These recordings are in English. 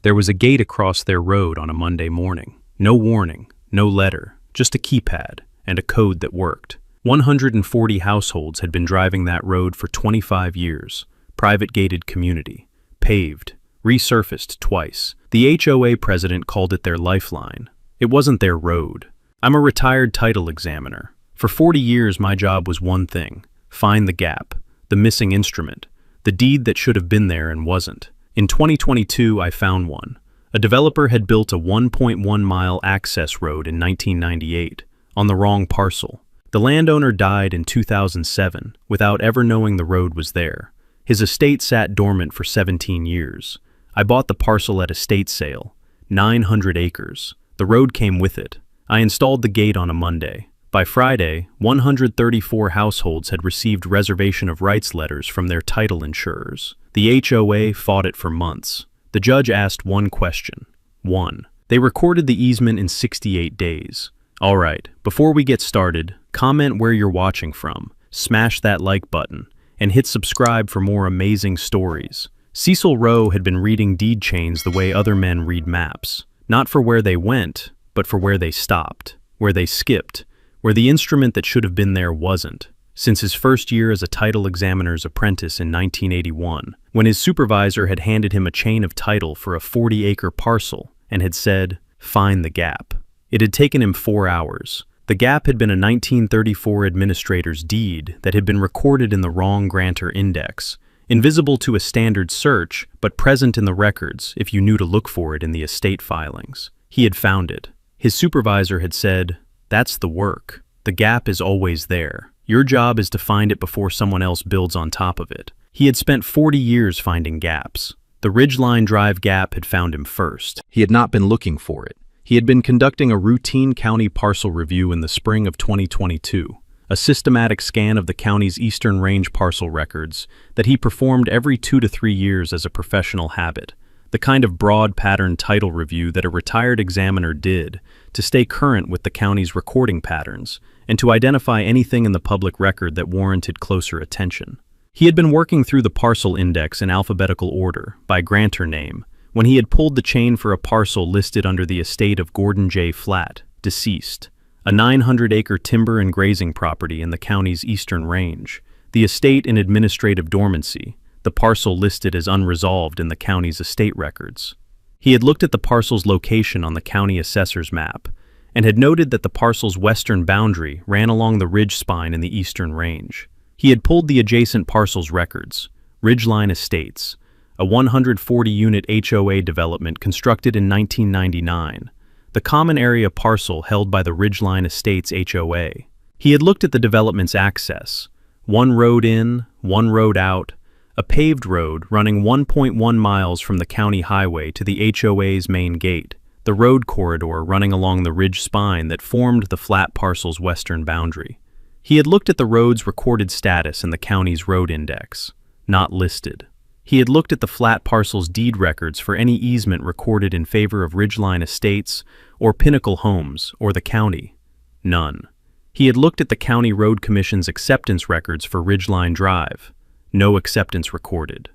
There was a gate across their road on a Monday morning. No warning, no letter, just a keypad and a code that worked. 140 households had been driving that road for 25 years. Private gated community. Paved. Resurfaced twice. The HOA president called it their lifeline. It wasn't their road. I'm a retired title examiner. For 40 years my job was one thing: find the gap, the missing instrument, the deed that should have been there and wasn't. In 2022 I found one. A developer had built a 1.1-mile access road in 1998, on the wrong parcel. The landowner died in 2007 without ever knowing the road was there. His estate sat dormant for 17 years. I bought the parcel at estate sale, 900 acres. The road came with it. I installed the gate on a Monday. By Friday, 134 households had received reservation of rights letters from their title insurers. The HOA fought it for months. The judge asked one question. 1. They recorded the easement in 68 days. All right, before we get started, comment where you're watching from, smash that like button, and hit subscribe for more amazing stories. Cecil Rowe had been reading deed chains the way other men read maps. Not for where they went, but for where they stopped, where they skipped, where the instrument that should have been there wasn't. Since his first year as a title examiner's apprentice in 1981, when his supervisor had handed him a chain of title for a 40-acre parcel and had said, "Find the gap." It had taken him 4 hours. The gap had been a 1934 administrator's deed that had been recorded in the wrong grantor index, invisible to a standard search, but present in the records if you knew to look for it in the estate filings. He had found it. His supervisor had said, "That's the work. The gap is always there. Your job is to find it before someone else builds on top of it." He had spent 40 years finding gaps. The Ridgeline Drive gap had found him first. He had not been looking for it. He had been conducting a routine county parcel review in the spring of 2022, a systematic scan of the county's Eastern Range parcel records that he performed every 2 to 3 years as a professional habit, the kind of broad pattern title review that a retired examiner did to stay current with the county's recording patterns and to identify anything in the public record that warranted closer attention. He had been working through the parcel index in alphabetical order, by grantor name, when he had pulled the chain for a parcel listed under the estate of Gordon J. Flatt, deceased, a 900-acre timber and grazing property in the county's Eastern Range, the estate in administrative dormancy, the parcel listed as unresolved in the county's estate records. He had looked at the parcel's location on the county assessor's map and had noted that the parcel's western boundary ran along the ridge spine in the Eastern Range. He had pulled the adjacent parcel's records, Ridgeline Estates, a 140-unit HOA development constructed in 1999, the common area parcel held by the Ridgeline Estates HOA. He had looked at the development's access, one road in, one road out, a paved road running 1.1 miles from the county highway to the HOA's main gate, the road corridor running along the ridge spine that formed the flat parcel's western boundary. He had looked at the road's recorded status in the county's road index, not listed. He had looked at the flat parcel's deed records for any easement recorded in favor of Ridgeline Estates or Pinnacle Homes or the county. None. He had looked at the County Road Commission's acceptance records for Ridgeline Drive. No acceptance recorded.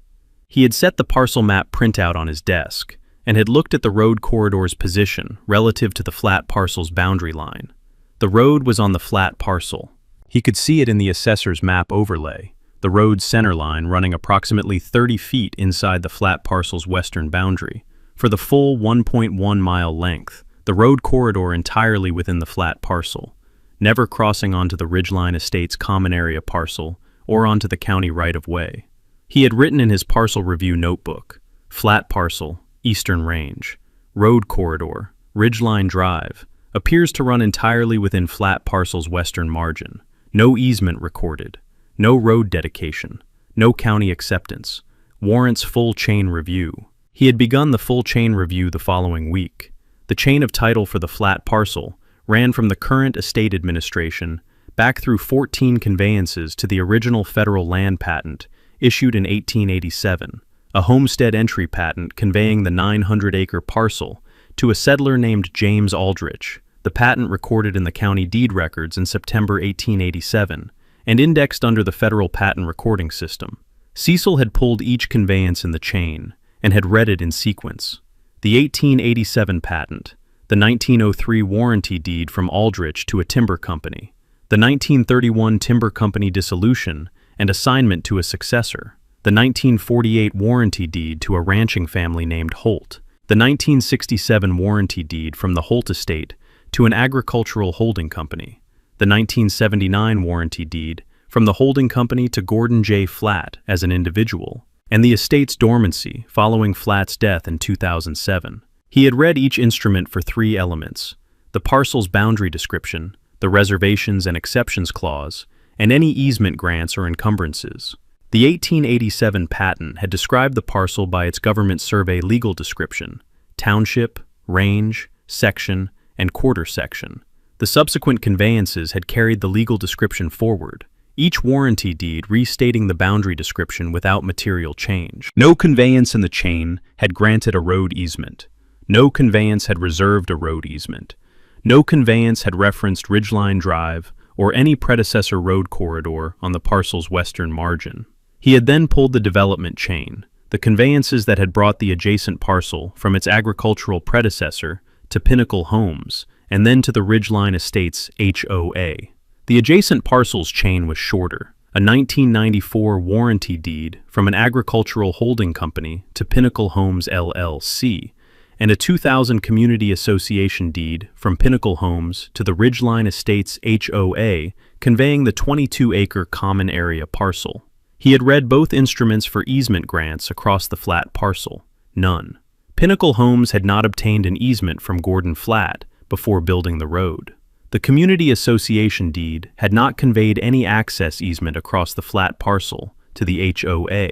He had set the parcel map printout on his desk and had looked at the road corridor's position relative to the flat parcel's boundary line. The road was on the flat parcel. He could see it in the assessor's map overlay, the road's center line running approximately 30 feet inside the flat parcel's western boundary, for the full 1.1-mile length, the road corridor entirely within the flat parcel, never crossing onto the Ridgeline Estates common area parcel or onto the county right-of-way. He had written in his parcel review notebook, flat parcel, Eastern Range, road corridor, Ridgeline Drive, appears to run entirely within flat parcel's western margin, no easement recorded. No road dedication, no county acceptance, warrants full chain review. He had begun the full chain review the following week. The chain of title for the flat parcel ran from the current estate administration back through 14 conveyances to the original federal land patent issued in 1887, a homestead entry patent conveying the 900-acre parcel to a settler named James Aldrich. The patent recorded in the county deed records in September 1887, and indexed under the federal patent recording system. Cecil had pulled each conveyance in the chain and had read it in sequence. the 1887 patent, the 1903 warranty deed from Aldrich to a timber company, the 1931 timber company dissolution and assignment to a successor, the 1948 warranty deed to a ranching family named Holt, the 1967 warranty deed from the Holt estate to an agricultural holding company, the 1979 warranty deed from the holding company to Gordon J. Flatt as an individual, and the estate's dormancy following Flatt's death in 2007. He had read each instrument for 3 elements: the parcel's boundary description, the reservations and exceptions clause, and any easement grants or encumbrances. The 1887 patent had described the parcel by its government survey legal description: township, range, section, and quarter section. The subsequent conveyances had carried the legal description forward, each warranty deed restating the boundary description without material change. No conveyance in the chain had granted a road easement. No conveyance had reserved a road easement. No conveyance had referenced Ridgeline Drive or any predecessor road corridor on the parcel's western margin. He had then pulled the development chain, the conveyances that had brought the adjacent parcel from its agricultural predecessor to Pinnacle Homes, and then to the Ridgeline Estates HOA. The adjacent parcel's chain was shorter: a 1994 warranty deed from an agricultural holding company to Pinnacle Homes LLC, and a 2000 Community Association deed from Pinnacle Homes to the Ridgeline Estates HOA, conveying the 22-acre common area parcel. He had read both instruments for easement grants across the Flatt parcel. None. Pinnacle Homes had not obtained an easement from Gordon Flatt before building the road. The Community Association deed had not conveyed any access easement across the Flatt parcel to the HOA.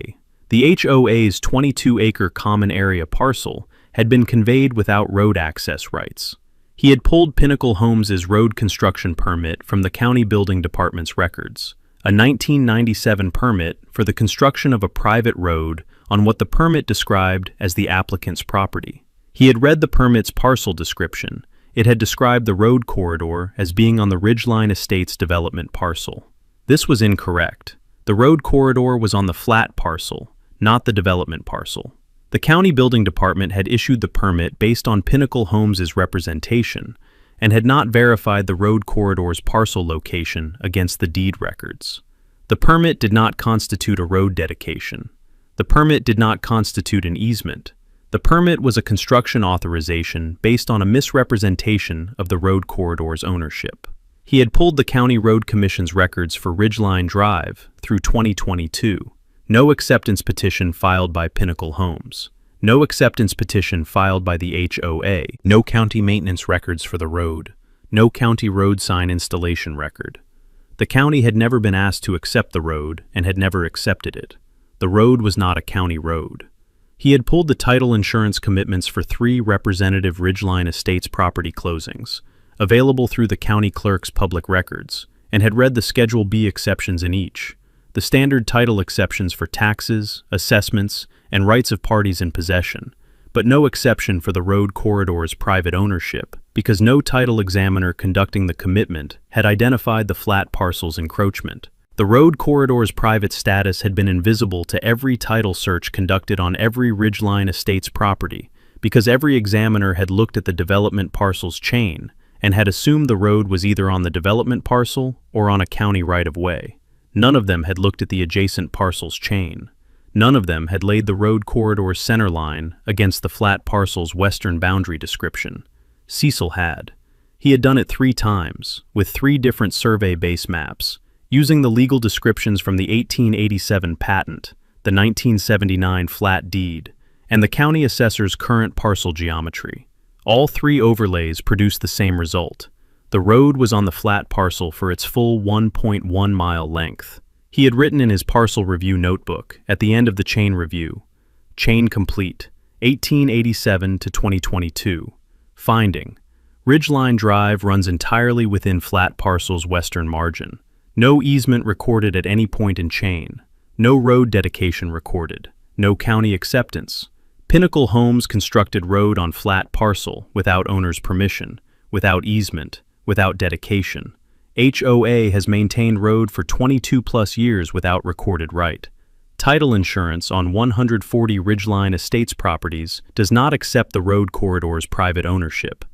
The HOA's 22-acre common area parcel had been conveyed without road access rights. He had pulled Pinnacle Homes' road construction permit from the County Building Department's records, a 1997 permit for the construction of a private road on what the permit described as the applicant's property. He had read the permit's parcel description. It had described the road corridor as being on the Ridgeline Estates development parcel. This was incorrect. The road corridor was on the Flatt parcel, not the development parcel. The County Building Department had issued the permit based on Pinnacle Homes' representation and had not verified the road corridor's parcel location against the deed records. The permit did not constitute a road dedication. The permit did not constitute an easement. The permit was a construction authorization based on a misrepresentation of the road corridor's ownership. He had pulled the County Road Commission's records for Ridgeline Drive through 2022. No acceptance petition filed by Pinnacle Homes. No acceptance petition filed by the HOA. No county maintenance records for the road. No county road sign installation record. The county had never been asked to accept the road and had never accepted it. The road was not a county road. He had pulled the title insurance commitments for 3 representative Ridgeline Estates property closings, available through the county clerk's public records, and had read the Schedule B exceptions in each, the standard title exceptions for taxes, assessments, and rights of parties in possession, but no exception for the road corridor's private ownership, because no title examiner conducting the commitment had identified the Flatt parcel's encroachment. The road corridor's private status had been invisible to every title search conducted on every Ridgeline Estates property, because every examiner had looked at the development parcel's chain and had assumed the road was either on the development parcel or on a county right-of-way. None of them had looked at the adjacent parcel's chain. None of them had laid the road corridor's center line against the Flatt parcel's western boundary description. Cecil had. He had done it 3 times, with 3 different survey base maps, using the legal descriptions from the 1887 patent, the 1979 Flatt deed, and the county assessor's current parcel geometry. All 3 overlays produced the same result. The road was on the Flatt parcel for its full 1.1 mile length. He had written in his parcel review notebook at the end of the chain review, "Chain complete, 1887 to 2022. Finding: Ridgeline Drive runs entirely within Flatt parcel's western margin. No easement recorded at any point in chain. No road dedication recorded. No county acceptance. Pinnacle Homes constructed road on Flatt parcel without owner's permission, without easement, without dedication. HOA has maintained road for 22+ years without recorded right. Title insurance on 140 Ridgeline Estates properties does not accept the road corridor's private ownership.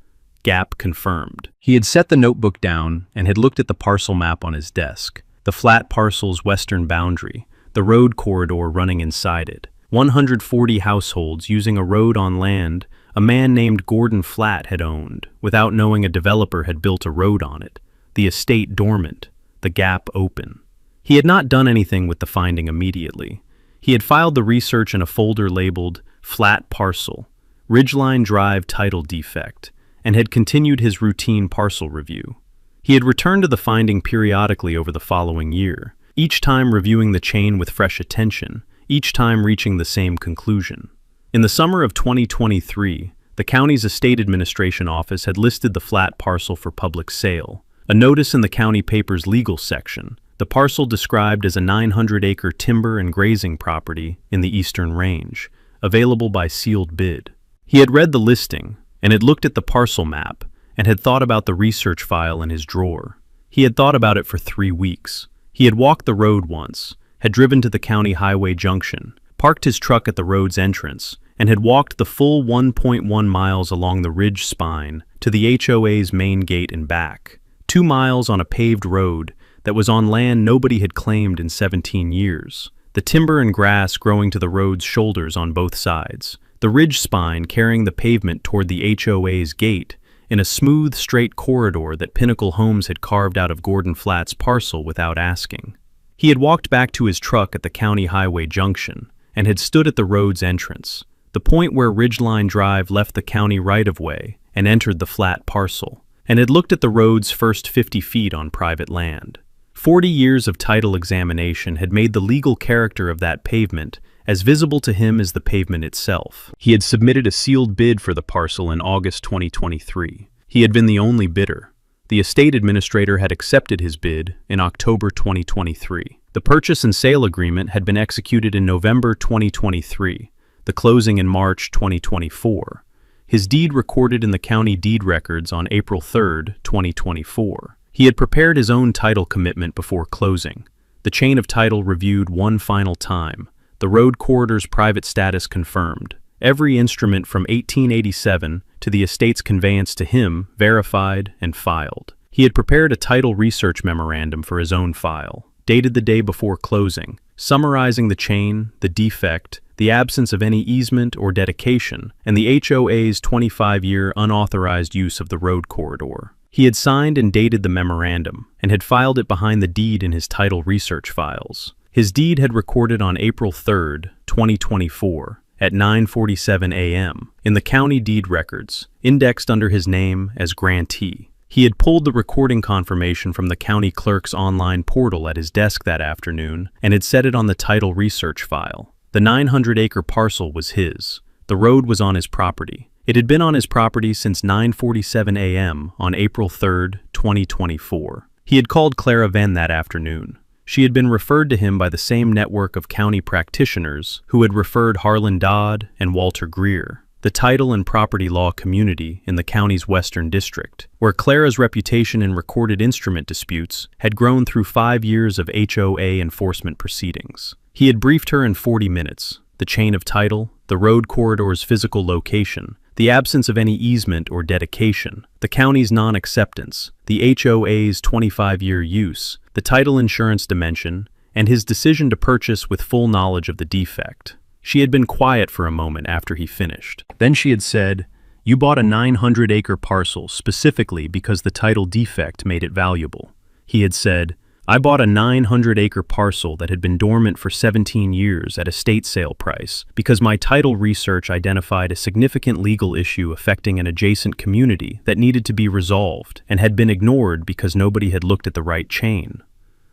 Gap confirmed. He had set the notebook down and had looked at the parcel map on his desk. The flat parcel's western boundary, the road corridor running inside it. 140 households using a road on land a man named Gordon Flatt had owned, without knowing a developer had built a road on it. The estate dormant, the gap open. He had not done anything with the finding immediately. He had filed the research in a folder labeled Flat Parcel, Ridgeline Drive Title Defect, and had continued his routine parcel review. He had returned to the finding periodically over the following year, each time reviewing the chain with fresh attention, each time reaching the same conclusion. In the summer of 2023, the county's estate administration office had listed the flat parcel for public sale. A notice in the county paper's legal section, the parcel described as a 900-acre timber and grazing property in the Eastern Range, available by sealed bid. He had read the listing, and had looked at the parcel map, and had thought about the research file in his drawer. He had thought about it for 3 weeks. He had walked the road once, had driven to the county highway junction, parked his truck at the road's entrance, and had walked the full 1.1 miles along the ridge spine to the HOA's main gate and back. 2 miles on a paved road that was on land nobody had claimed in 17 years. The timber and grass growing to the road's shoulders on both sides. The ridge spine carrying the pavement toward the HOA's gate in a smooth, straight corridor that Pinnacle Homes had carved out of Gordon Flatt's parcel without asking. He had walked back to his truck at the county highway junction and had stood at the road's entrance, the point where Ridgeline Drive left the county right-of-way and entered the flat parcel, and had looked at the road's first 50 feet on private land. 40 years of title examination had made the legal character of that pavement as visible to him as the pavement itself. He had submitted a sealed bid for the parcel in August 2023. He had been the only bidder. The estate administrator had accepted his bid in October 2023. The purchase and sale agreement had been executed in November 2023, the closing in March 2024. His deed recorded in the county deed records on April 3, 2024. He had prepared his own title commitment before closing. The chain of title reviewed one final time. The road corridor's private status confirmed. Every instrument from 1887 to the estate's conveyance to him verified and filed. He had prepared a title research memorandum for his own file, dated the day before closing, summarizing the chain, the defect, the absence of any easement or dedication, and the HOA's 25-year unauthorized use of the road corridor. He had signed and dated the memorandum, and had filed it behind the deed in his title research files. His deed had recorded on April 3, 2024, at 9:47 a.m. in the county deed records, indexed under his name as grantee. He had pulled the recording confirmation from the county clerk's online portal at his desk that afternoon and had set it on the title research file. The 900-acre parcel was his. The road was on his property. It had been on his property since 9:47 a.m. on April 3, 2024. He had called Clara Venn that afternoon. She had been referred to him by the same network of county practitioners who had referred Harlan Dodd and Walter Greer, the title and property law community in the county's western district, where Clara's reputation in recorded instrument disputes had grown through 5 years of HOA enforcement proceedings. He had briefed her in 40 minutes, the chain of title, the road corridor's physical location, the absence of any easement or dedication, the county's non-acceptance, the HOA's 25-year use, the title insurance dimension, and his decision to purchase with full knowledge of the defect. She had been quiet for a moment after he finished. Then she had said, "You bought a 900-acre parcel specifically because the title defect made it valuable." He had said, "I bought a 900-acre parcel that had been dormant for 17 years at estate sale price because my title research identified a significant legal issue affecting an adjacent community that needed to be resolved and had been ignored because nobody had looked at the right chain.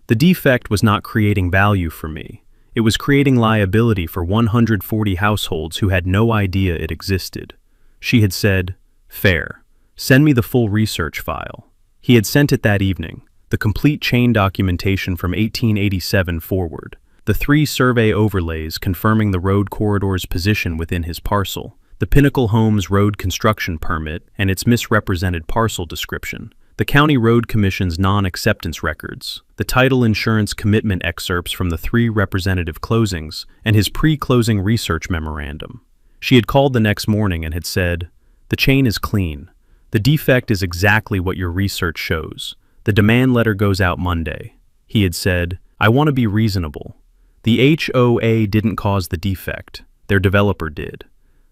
The defect was not creating value for me. It was creating liability for 140 households who had no idea it existed." She had said, "Fair. Send me the full research file." He had sent it that evening. The complete chain documentation from 1887 forward, the 3 survey overlays confirming the road corridor's position within his parcel, the Pinnacle Homes road construction permit and its misrepresented parcel description, the County Road Commission's non-acceptance records, the title insurance commitment excerpts from the 3 representative closings, and his pre-closing research memorandum. She had called the next morning and had said, "The chain is clean. The defect is exactly what your research shows. The demand letter goes out Monday." He had said, "I want to be reasonable. The HOA didn't cause the defect. Their developer did.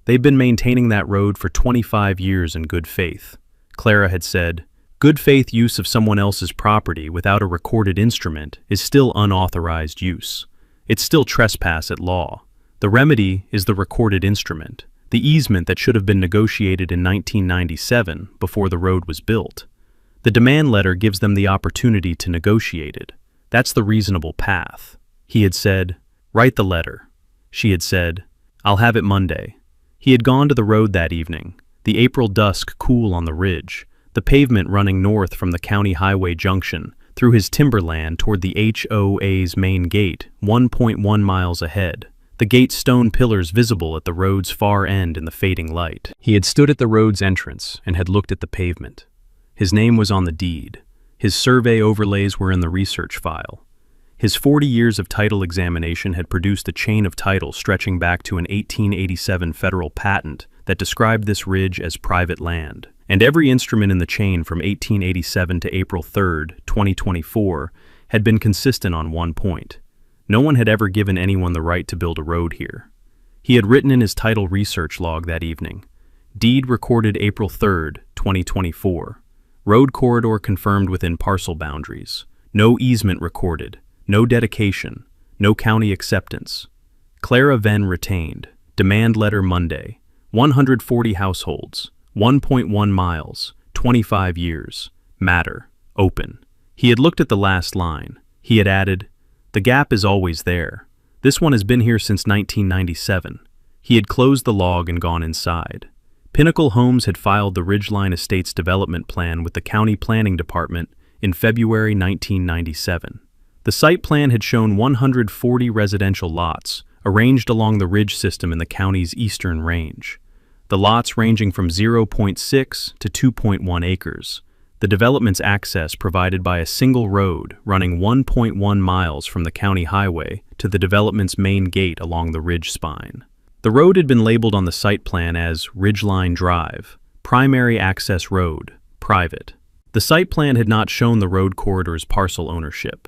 They've been maintaining that road for 25 years in good faith." Clara had said, "Good faith use of someone else's property without a recorded instrument is still unauthorized use. It's still trespass at law. The remedy is the recorded instrument, the easement that should have been negotiated in 1997 before the road was built. The demand letter gives them the opportunity to negotiate it. That's the reasonable path." He had said, "Write the letter." She had said, "I'll have it Monday." He had gone to the road that evening, the April dusk cool on the ridge, the pavement running north from the county highway junction, through his timberland toward the HOA's main gate, 1.1 miles ahead, the gate's stone pillars visible at the road's far end in the fading light. He had stood at the road's entrance and had looked at the pavement. His name was on the deed. His survey overlays were in the research file. His 40 years of title examination had produced a chain of title stretching back to an 1887 federal patent that described this ridge as private land. And every instrument in the chain from 1887 to April 3, 2024, had been consistent on one point. No one had ever given anyone the right to build a road here. He had written in his title research log that evening, "Deed recorded April 3, 2024. Road corridor confirmed within parcel boundaries. No easement recorded. No dedication, no county acceptance. Clara Venn retained. Demand letter Monday. 140 households. 1.1 miles. 25 years. Matter. Open." He had looked at the last line. He had added, "The gap is always there. This one has been here since 1997. He had closed the log and gone inside. Pinnacle Homes had filed the Ridgeline Estates development plan with the County Planning Department in February 1997. The site plan had shown 140 residential lots, arranged along the ridge system in the county's eastern range. The lots ranging from 0.6 to 2.1 acres. The development's access provided by a single road running 1.1 miles from the county highway to the development's main gate along the ridge spine. The road had been labeled on the site plan as Ridgeline Drive, Primary Access Road, Private. The site plan had not shown the road corridor's parcel ownership.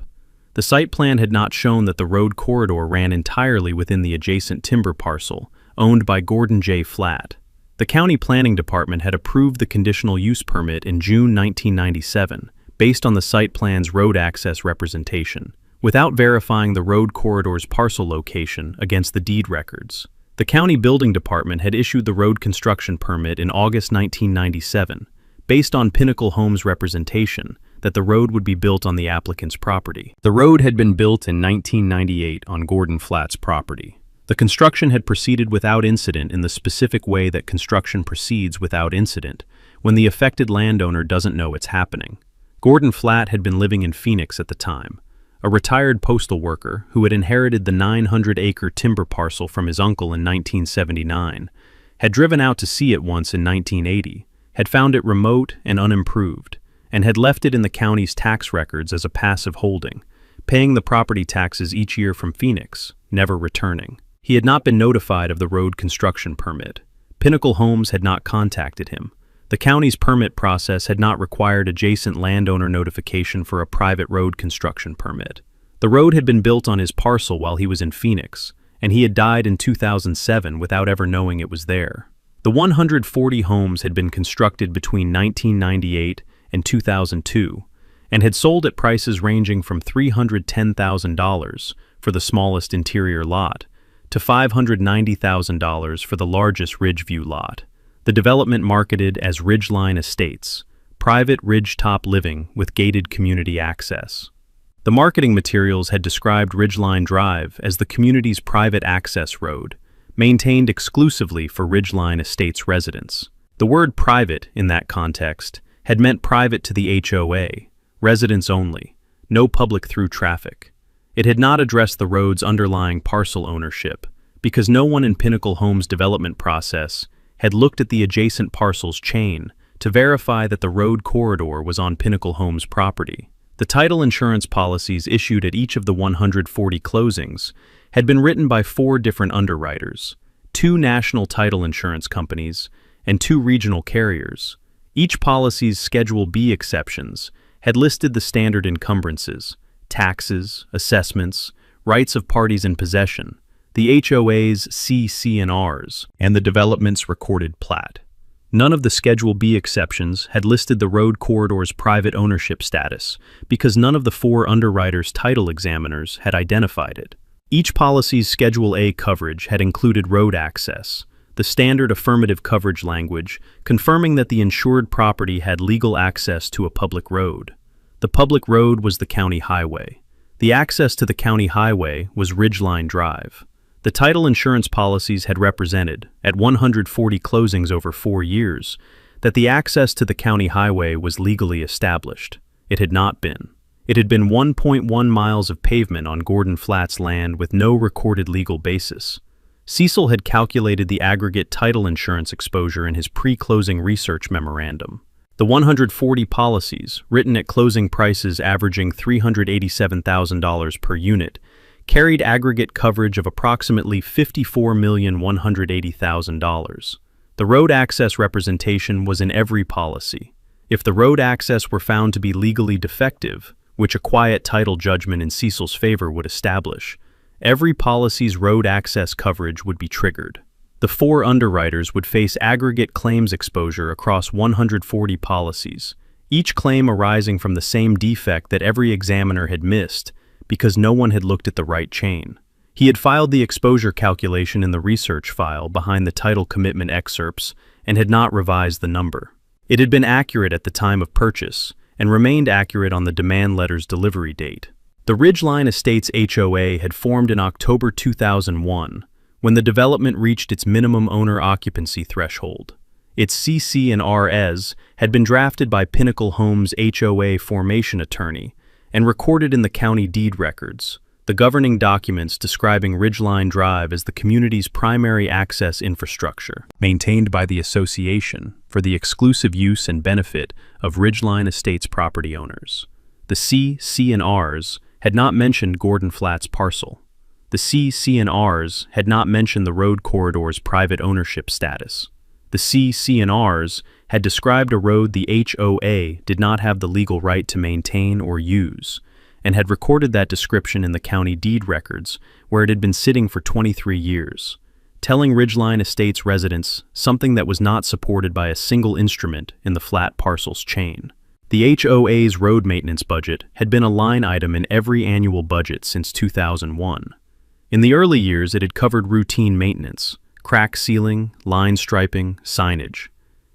The site plan had not shown that the road corridor ran entirely within the adjacent timber parcel, owned by Gordon J. Flatt. The County Planning Department had approved the conditional use permit in June 1997, based on the site plan's road access representation, without verifying the road corridor's parcel location against the deed records. The County Building Department had issued the road construction permit in August 1997, based on Pinnacle Homes' representation that the road would be built on the applicant's property. The road had been built in 1998 on Gordon Flatt's property. The construction had proceeded without incident in the specific way that construction proceeds without incident when the affected landowner doesn't know it's happening. Gordon Flatt had been living in Phoenix at the time, a retired postal worker who had inherited the 900-acre timber parcel from his uncle in 1979, had driven out to see it once in 1980, had found it remote and unimproved, and had left it in the county's tax records as a passive holding, paying the property taxes each year from Phoenix, never returning. He had not been notified of the road construction permit. Pinnacle Homes had not contacted him. The county's permit process had not required adjacent landowner notification for a private road construction permit. The road had been built on his parcel while he was in Phoenix, and he had died in 2007 without ever knowing it was there. The 140 homes had been constructed between 1998 and 2002, and had sold at prices ranging from $310,000 for the smallest interior lot to $590,000 for the largest Ridgeview lot. The development marketed as Ridgeline Estates, private ridgetop living with gated community access. The marketing materials had described Ridgeline Drive as the community's private access road, maintained exclusively for Ridgeline Estates residents. The word private, in that context, had meant private to the HOA, residents only, no public through traffic. It had not addressed the road's underlying parcel ownership, because no one in Pinnacle Homes' development process had looked at the adjacent parcel's chain to verify that the road corridor was on Pinnacle Homes property. The title insurance policies issued at each of the 140 closings had been written by 4 different underwriters, 2 national title insurance companies, and 2 regional carriers. Each policy's Schedule B exceptions had listed the standard encumbrances, taxes, assessments, rights of parties in possession, the HOA's CC&Rs, and the development's recorded plat. None of the Schedule B exceptions had listed the road corridor's private ownership status because none of the 4 underwriters' title examiners had identified it. Each policy's Schedule A coverage had included road access, the standard affirmative coverage language confirming that the insured property had legal access to a public road. The public road was the county highway. The access to the county highway was Ridgeline Drive. The title insurance policies had represented, at 140 closings over 4 years, that the access to the county highway was legally established. It had not been. It had been 1.1 miles of pavement on Gordon Flats land with no recorded legal basis. Cecil had calculated the aggregate title insurance exposure in his pre-closing research memorandum. The 140 policies, written at closing prices averaging $387,000 per unit, carried aggregate coverage of approximately $54,180,000. The road access representation was in every policy. If the road access were found to be legally defective, which a quiet title judgment in Cecil's favor would establish, every policy's road access coverage would be triggered. The 4 underwriters would face aggregate claims exposure across 140 policies, each claim arising from the same defect that every examiner had missed, because no one had looked at the right chain. He had filed the exposure calculation in the research file behind the title commitment excerpts and had not revised the number. It had been accurate at the time of purchase and remained accurate on the demand letter's delivery date. The Ridgeline Estates HOA had formed in October 2001 when the development reached its minimum owner occupancy threshold. Its CC&Rs had been drafted by Pinnacle Homes' HOA formation attorney and recorded in the county deed records, the governing documents describing Ridgeline Drive as the community's primary access infrastructure, maintained by the association for the exclusive use and benefit of Ridgeline Estates property owners. The CC&Rs had not mentioned Gordon Flats parcel. The CC&Rs had not mentioned the road corridor's private ownership status. The CC&Rs had described a road the HOA did not have the legal right to maintain or use, and had recorded that description in the county deed records where it had been sitting for 23 years, telling Ridgeline Estates residents something that was not supported by a single instrument in the flat parcels chain. The HOA's road maintenance budget had been a line item in every annual budget since 2001. In the early years, it had covered routine maintenance, crack sealing, line striping, signage.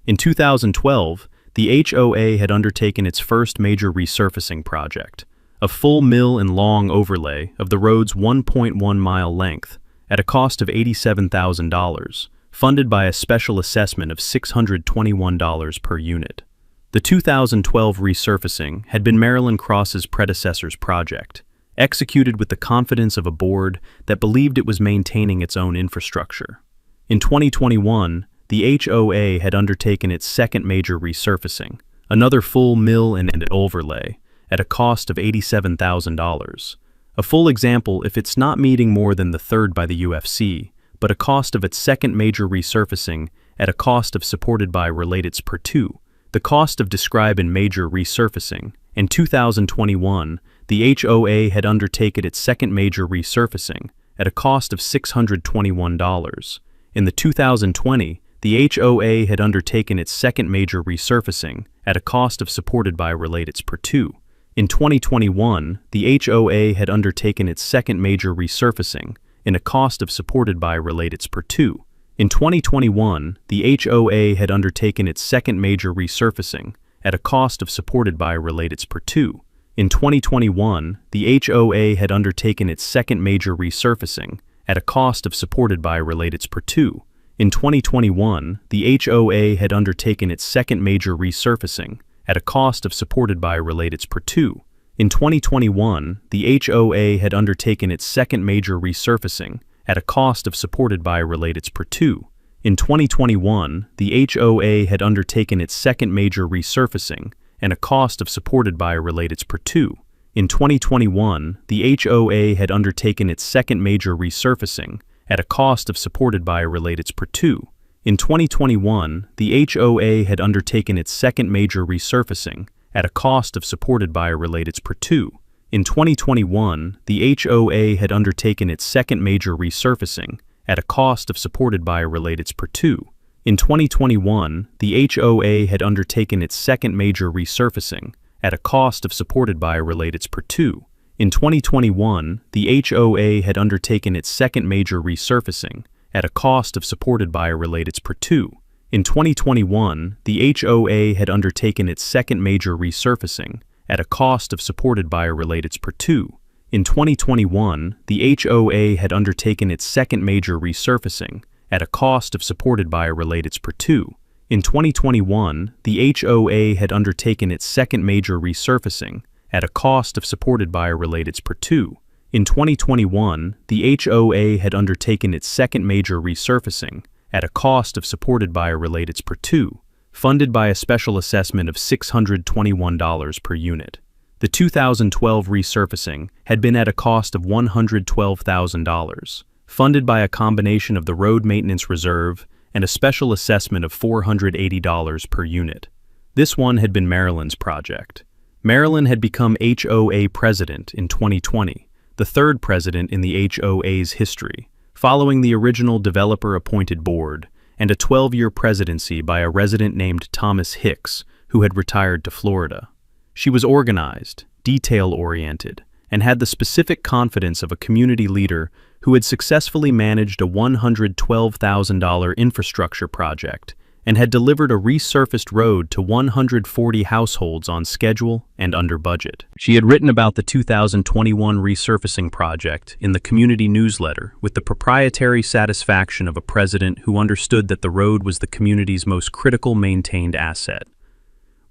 In 2012, the HOA had undertaken its first major resurfacing project, a full mill and long overlay of the road's 1.1-mile length at a cost of $87,000, funded by a special assessment of $621 per unit. The 2012 resurfacing had been Maryland Cross's predecessor's project, executed with the confidence of a board that believed it was maintaining its own infrastructure. In 2021, the HOA had undertaken its second major resurfacing, another full mill and overlay, at a cost of $87,000. A full example if it's not meeting more than the third by the UFC, but a cost of its second major resurfacing at a cost of supported by relateds per 2. The cost of describe in major resurfacing. In 2021, the HOA had undertaken its second major resurfacing at a cost of $621. In the 2020, the HOA had undertaken its second major resurfacing at a cost of supported by relateds per 2. In 2021, the HOA had undertaken its second major resurfacing in a cost of supported by relateds per 2. In 2021, the HOA had undertaken its second major resurfacing at a cost of supported by relateds per 2. In 2021, the HOA had undertaken its second major resurfacing at a cost of supported by relateds per 2. In 2021, the HOA had undertaken its second major resurfacing at a cost of supported by relateds per 2. In 2021, the HOA had undertaken its second major resurfacing at a cost of supported by relateds per 2. In 2021, the HOA had undertaken its second major resurfacing, and a cost of supported by a related per 2. In 2021, the HOA had undertaken its second major resurfacing, at a cost of supported by a related per 2. In 2021, the HOA had undertaken its second major resurfacing, at a cost of supported by a related per 2. In 2021, the HOA had undertaken its second major resurfacing, at a cost of supported by a related per 2. In 2021, the HOA had undertaken its second major resurfacing, at a cost of supported by a related per 2. In 2021, the HOA had undertaken its second major resurfacing, at a cost of supported by a related per 2. In 2021, the HOA had undertaken its second major resurfacing, at a cost of supported by a related per 2. In 2021, the HOA had undertaken its second major resurfacing, at a cost of supported by a related per 2. In 2021, the HOA had undertaken its second major resurfacing, at a cost of supported by a related per 2. In 2021, the HOA had undertaken its second major resurfacing, at a cost of supported by a related per 2, funded by a special assessment of $621 per unit. The 2012 resurfacing had been at a cost of $112,000, funded by a combination of the road maintenance reserve and a special assessment of $480 per unit. This one had been Maryland's project. Maryland had become HOA president in 2020, the third president in the HOA's history, following the original developer-appointed board and a 12-year presidency by a resident named Thomas Hicks, who had retired to Florida. She was organized, detail-oriented, and had the specific confidence of a community leader who had successfully managed a $112,000 infrastructure project and had delivered a resurfaced road to 140 households on schedule and under budget. She had written about the 2021 resurfacing project in the community newsletter with the proprietary satisfaction of a president who understood that the road was the community's most critical maintained asset.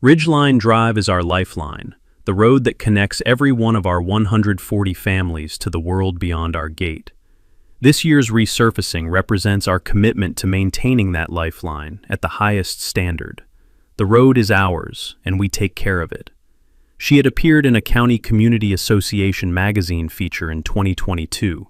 Ridgeline Drive is our lifeline, the road that connects every one of our 140 families to the world beyond our gate. This year's resurfacing represents our commitment to maintaining that lifeline at the highest standard. The road is ours, and we take care of it. She had appeared in a County Community Association magazine feature in 2022,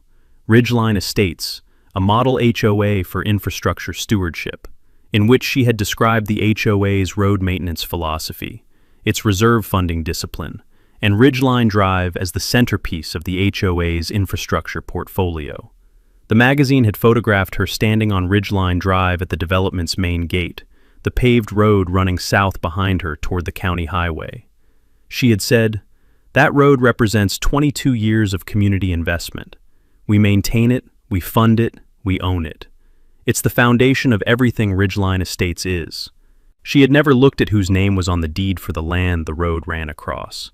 Ridgeline Estates, a model HOA for infrastructure stewardship, in which she had described the HOA's road maintenance philosophy, its reserve funding discipline, and Ridgeline Drive as the centerpiece of the HOA's infrastructure portfolio. The magazine had photographed her standing on Ridgeline Drive at the development's main gate, the paved road running south behind her toward the county highway. She had said, "That road represents 22 years of community investment. We maintain it, we fund it, we own it. It's the foundation of everything Ridgeline Estates is." She had never looked at whose name was on the deed for the land the road ran across.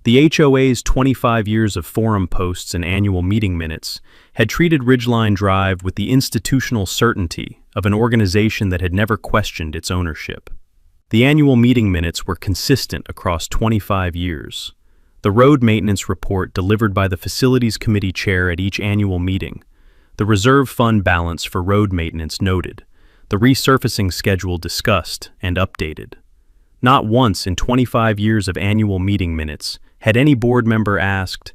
The HOA's 25 years of forum posts and annual meeting minutes had treated Ridgeline Drive with the institutional certainty of an organization that had never questioned its ownership. The annual meeting minutes were consistent across 25 years. The road maintenance report delivered by the Facilities Committee chair at each annual meeting, the reserve fund balance for road maintenance noted, the resurfacing schedule discussed and updated. Not once in 25 years of annual meeting minutes had any board member asked,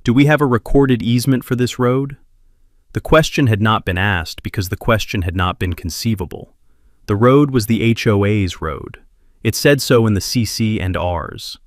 "Do we have a recorded easement for this road?" The question had not been asked because the question had not been conceivable. The road was the HOA's road. It said so in the CC and Rs.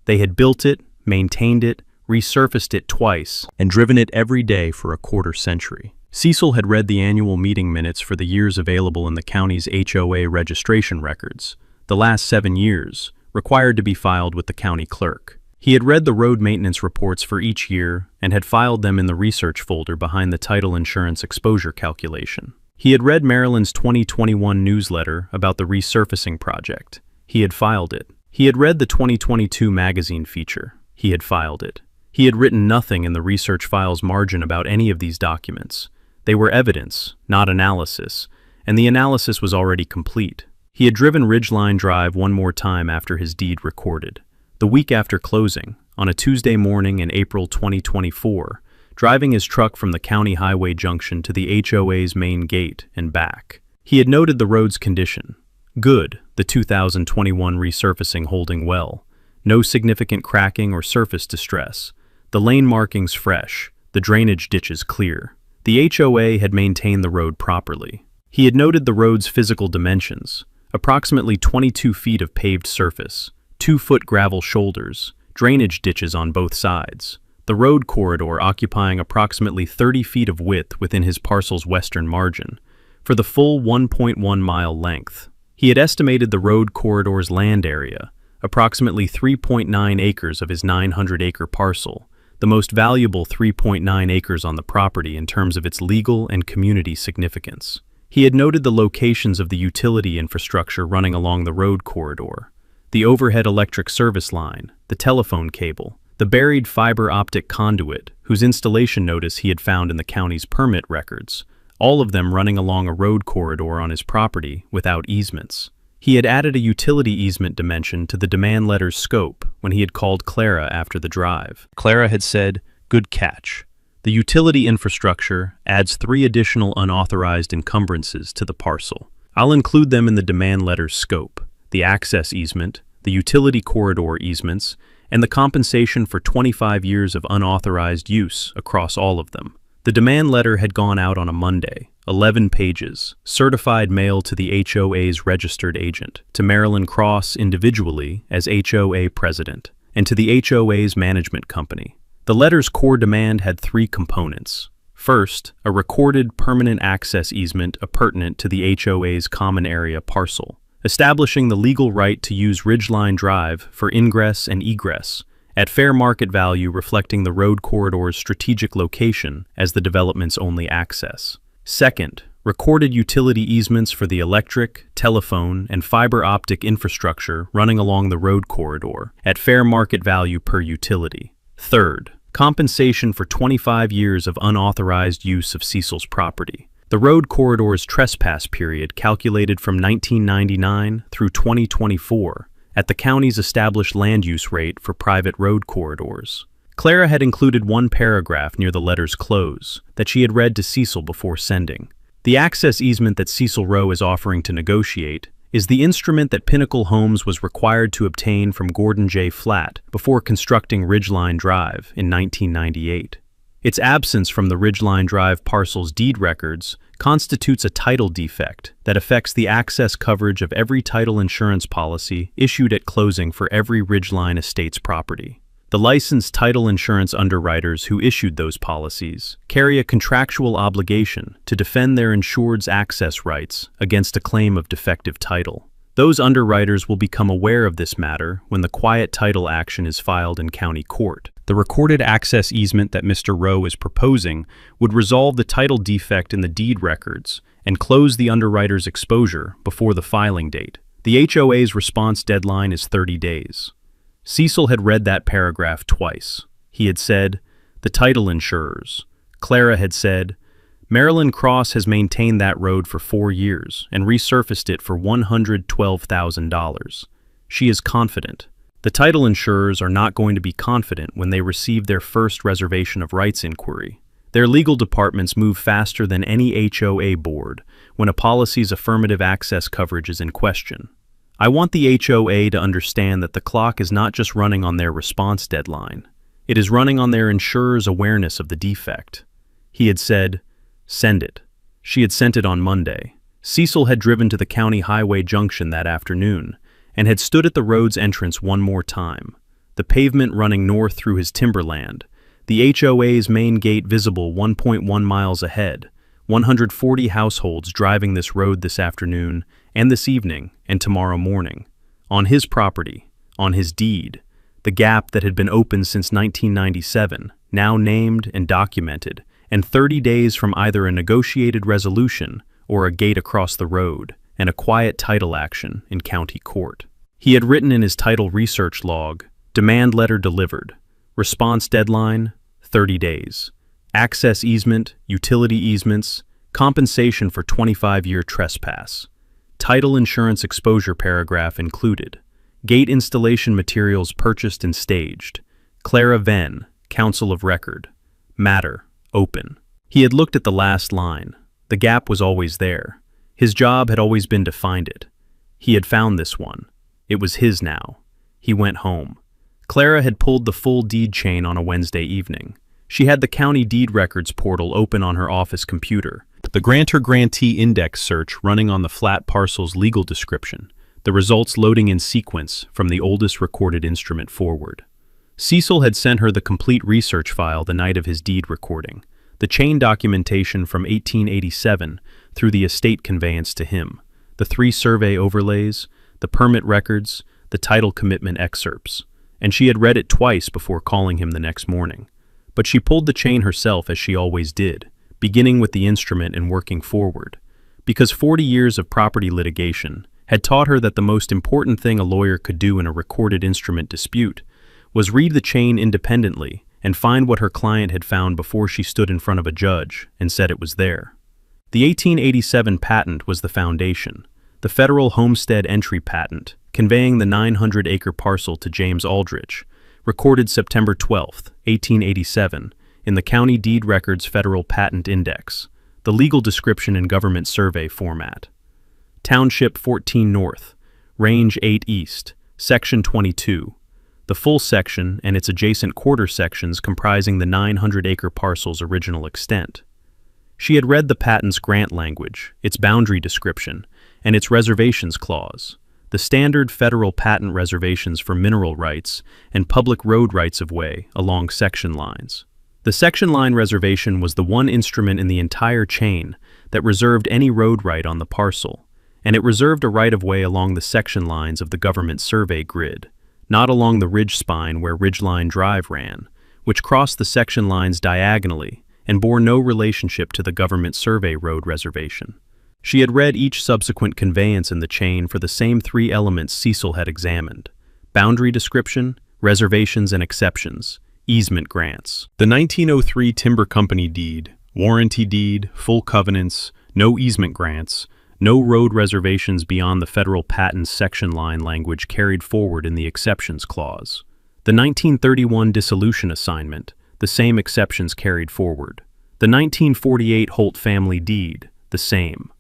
They had built it, maintained it, resurfaced it twice, and driven it every day for a quarter century. Cecil had read the annual meeting minutes for the years available in the county's HOA registration records, the last 7 years, required to be filed with the county clerk. He had read the road maintenance reports for each year and had filed them in the research folder behind the title insurance exposure calculation. He had read Maryland's 2021 newsletter about the resurfacing project. He had filed it. He had read the 2022 magazine feature. He had filed it. He had written nothing in the research file's margin about any of these documents. They were evidence, not analysis, and the analysis was already complete. He had driven Ridgeline Drive one more time after his deed recorded. The week after closing, on a Tuesday morning in April 2024, driving his truck from the county highway junction to the HOA's main gate and back. He had noted the road's condition. Good, the 2021 resurfacing holding well. No significant cracking or surface distress. The lane markings fresh, the drainage ditches clear. The HOA had maintained the road properly. He had noted the road's physical dimensions, approximately 22 feet of paved surface, 2-foot gravel shoulders, drainage ditches on both sides, the road corridor occupying approximately 30 feet of width within his parcel's western margin, for the full 1.1-mile length. He had estimated the road corridor's land area, approximately 3.9 acres of his 900-acre parcel, the most valuable 3.9 acres on the property in terms of its legal and community significance. He had noted the locations of the utility infrastructure running along the road corridor, the overhead electric service line, the telephone cable, the buried fiber optic conduit, whose installation notice he had found in the county's permit records, all of them running along a road corridor on his property without easements. He had added a utility easement dimension to the demand letter's scope when he had called Clara after the drive. Clara had said, "Good catch." The utility infrastructure adds 3 additional unauthorized encumbrances to the parcel. I'll include them in the demand letter's scope: the access easement, the utility corridor easements, and the compensation for 25 years of unauthorized use across all of them. The demand letter had gone out on a Monday, 11 pages, certified mail to the HOA's registered agent, to Marilyn Cross individually as HOA president, and to the HOA's management company. The letter's core demand had 3 components. First, a recorded permanent access easement appurtenant to the HOA's common area parcel, establishing the legal right to use Ridgeline Drive for ingress and egress, at fair market value reflecting the road corridor's strategic location as the development's only access. Second, recorded utility easements for the electric, telephone, and fiber optic infrastructure running along the road corridor, at fair market value per utility. Third, compensation for 25 years of unauthorized use of Cecil's property. The road corridor's trespass period calculated from 1999 through 2024 at the county's established land use rate for private road corridors. Clara had included one paragraph near the letter's close that she had read to Cecil before sending. The access easement that Cecil Rowe is offering to negotiate is the instrument that Pinnacle Homes was required to obtain from Gordon J. Flatt before constructing Ridgeline Drive in 1998. Its absence from the Ridgeline Drive parcel's deed records constitutes a title defect that affects the access coverage of every title insurance policy issued at closing for every Ridgeline Estates property. The licensed title insurance underwriters who issued those policies carry a contractual obligation to defend their insured's access rights against a claim of defective title. Those underwriters will become aware of this matter when the quiet title action is filed in county court. The recorded access easement that Mr. Rowe is proposing would resolve the title defect in the deed records and close the underwriter's exposure before the filing date. The HOA's response deadline is 30 days. Cecil had read that paragraph twice. He had said, "The title insurers." Clara had said, "Marilyn Cross has maintained that road for 4 years and resurfaced it for $112,000. She is confident." The title insurers are not going to be confident when they receive their first reservation of rights inquiry. Their legal departments move faster than any HOA board when a policy's affirmative access coverage is in question. I want the HOA to understand that the clock is not just running on their response deadline. It is running on their insurer's awareness of the defect. He had said, "Send it." She had sent it on Monday. Cecil had driven to the county highway junction that afternoon and had stood at the road's entrance one more time, the pavement running north through his timberland, the HOA's main gate visible 1.1 miles ahead, 140 households driving this road this afternoon and this evening and tomorrow morning. On his property, on his deed, the gap that had been open since 1997, now named and documented, and 30 days from either a negotiated resolution or a gate across the road, and a quiet title action in county court. He had written in his title research log, "Demand letter delivered. Response deadline, 30 days. Access easement, utility easements, compensation for 25-year trespass. Title insurance exposure paragraph included. Gate installation materials purchased and staged. Clara Venn, counsel of record. Matter, open." He had looked at the last line. The gap was always there. His job had always been to find it. He had found this one. It was his now. He went home. Clara had pulled the full deed chain on a Wednesday evening. She had the county deed records portal open on her office computer, the grantor-grantee index search running on the flat parcel's legal description, the results loading in sequence from the oldest recorded instrument forward. Cecil had sent her the complete research file the night of his deed recording, the chain documentation from 1887 through the estate conveyance to him, the 3 survey overlays, the permit records, the title commitment excerpts, and she had read it twice before calling him the next morning. But she pulled the chain herself as she always did, beginning with the instrument and working forward, because 40 years of property litigation had taught her that the most important thing a lawyer could do in a recorded instrument dispute was read the chain independently and find what her client had found before she stood in front of a judge and said it was there. The 1887 patent was the foundation, the federal homestead entry patent, conveying the 900-acre parcel to James Aldrich, recorded September 12, 1887, in the County Deed Records Federal Patent Index, the legal description in government survey format. Township 14 North, Range 8 East, Section 22, the full section and its adjacent quarter sections comprising the 900-acre parcel's original extent. She had read the patent's grant language, its boundary description, and its reservations clause, the standard federal patent reservations for mineral rights and public road rights-of-way along section lines. The section line reservation was the one instrument in the entire chain that reserved any road right on the parcel, and it reserved a right-of-way along the section lines of the government survey grid, not along the ridge spine where Ridgeline Drive ran, which crossed the section lines diagonally and bore no relationship to the government survey road reservation. She had read each subsequent conveyance in the chain for the same 3 elements Cecil had examined: boundary description, reservations and exceptions, easement grants. The 1903 Timber Company deed, warranty deed, full covenants, no easement grants, no road reservations beyond the federal patent's section line language carried forward in the exceptions clause. The 1931 dissolution assignment, the same exceptions carried forward. The 1948 Holt family deed, the same.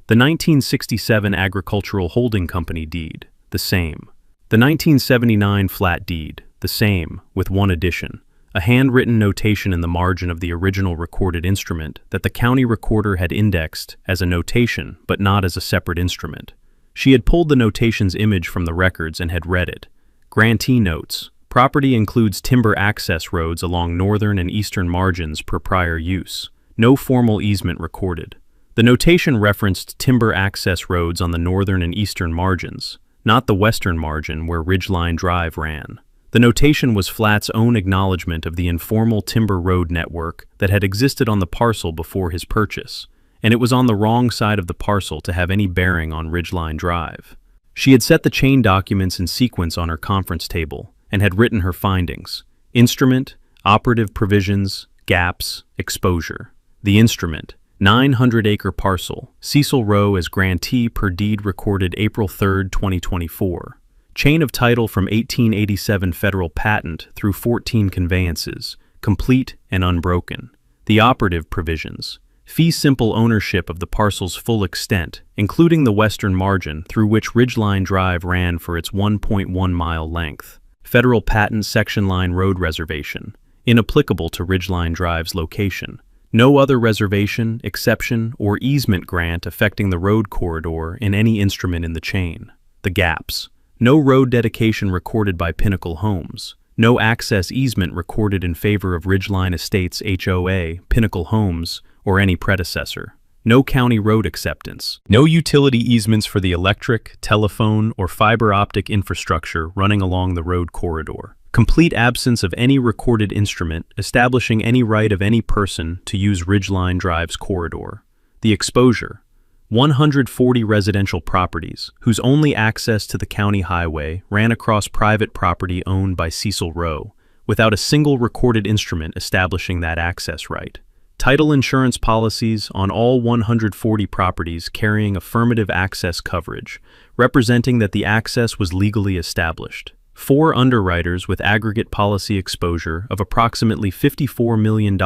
The 1967 Agricultural Holding Company deed, the same. The 1979 flat deed, the same, with one addition, a handwritten notation in the margin of the original recorded instrument that the county recorder had indexed as a notation but not as a separate instrument. She had pulled the notation's image from the records and had read it. Grantee notes, property includes timber access roads along northern and eastern margins per prior use. No formal easement recorded. The notation referenced timber access roads on the northern and eastern margins, not the western margin where Ridgeline Drive ran. The notation was Flat's own acknowledgement of the informal timber road network that had existed on the parcel before his purchase, and it was on the wrong side of the parcel to have any bearing on Ridgeline Drive. She had set the chain documents in sequence on her conference table and had written her findings: instrument, operative provisions, gaps, exposure. The instrument, 900-acre parcel, Cecil Rowe as grantee per deed recorded April 3, 2024. Chain of title from 1887 federal patent through 14 conveyances, complete and unbroken. The operative provisions: fee simple ownership of the parcel's full extent, including the western margin through which Ridgeline Drive ran for its 1.1-mile length. Federal patent section line road reservation, inapplicable to Ridgeline Drive's location. No other reservation, exception, or easement grant affecting the road corridor in any instrument in the chain. The gaps: no road dedication recorded by Pinnacle Homes. No access easement recorded in favor of Ridgeline Estates HOA, Pinnacle Homes, or any predecessor. No county road acceptance. No utility easements for the electric, telephone, or fiber optic infrastructure running along the road corridor. Complete absence of any recorded instrument establishing any right of any person to use Ridgeline Drive's corridor. The exposure: 140 residential properties whose only access to the county highway ran across private property owned by Cecil Rowe, without a single recorded instrument establishing that access right. Title insurance policies on all 140 properties carrying affirmative access coverage, representing that the access was legally established. 4 underwriters with aggregate policy exposure of approximately $54 million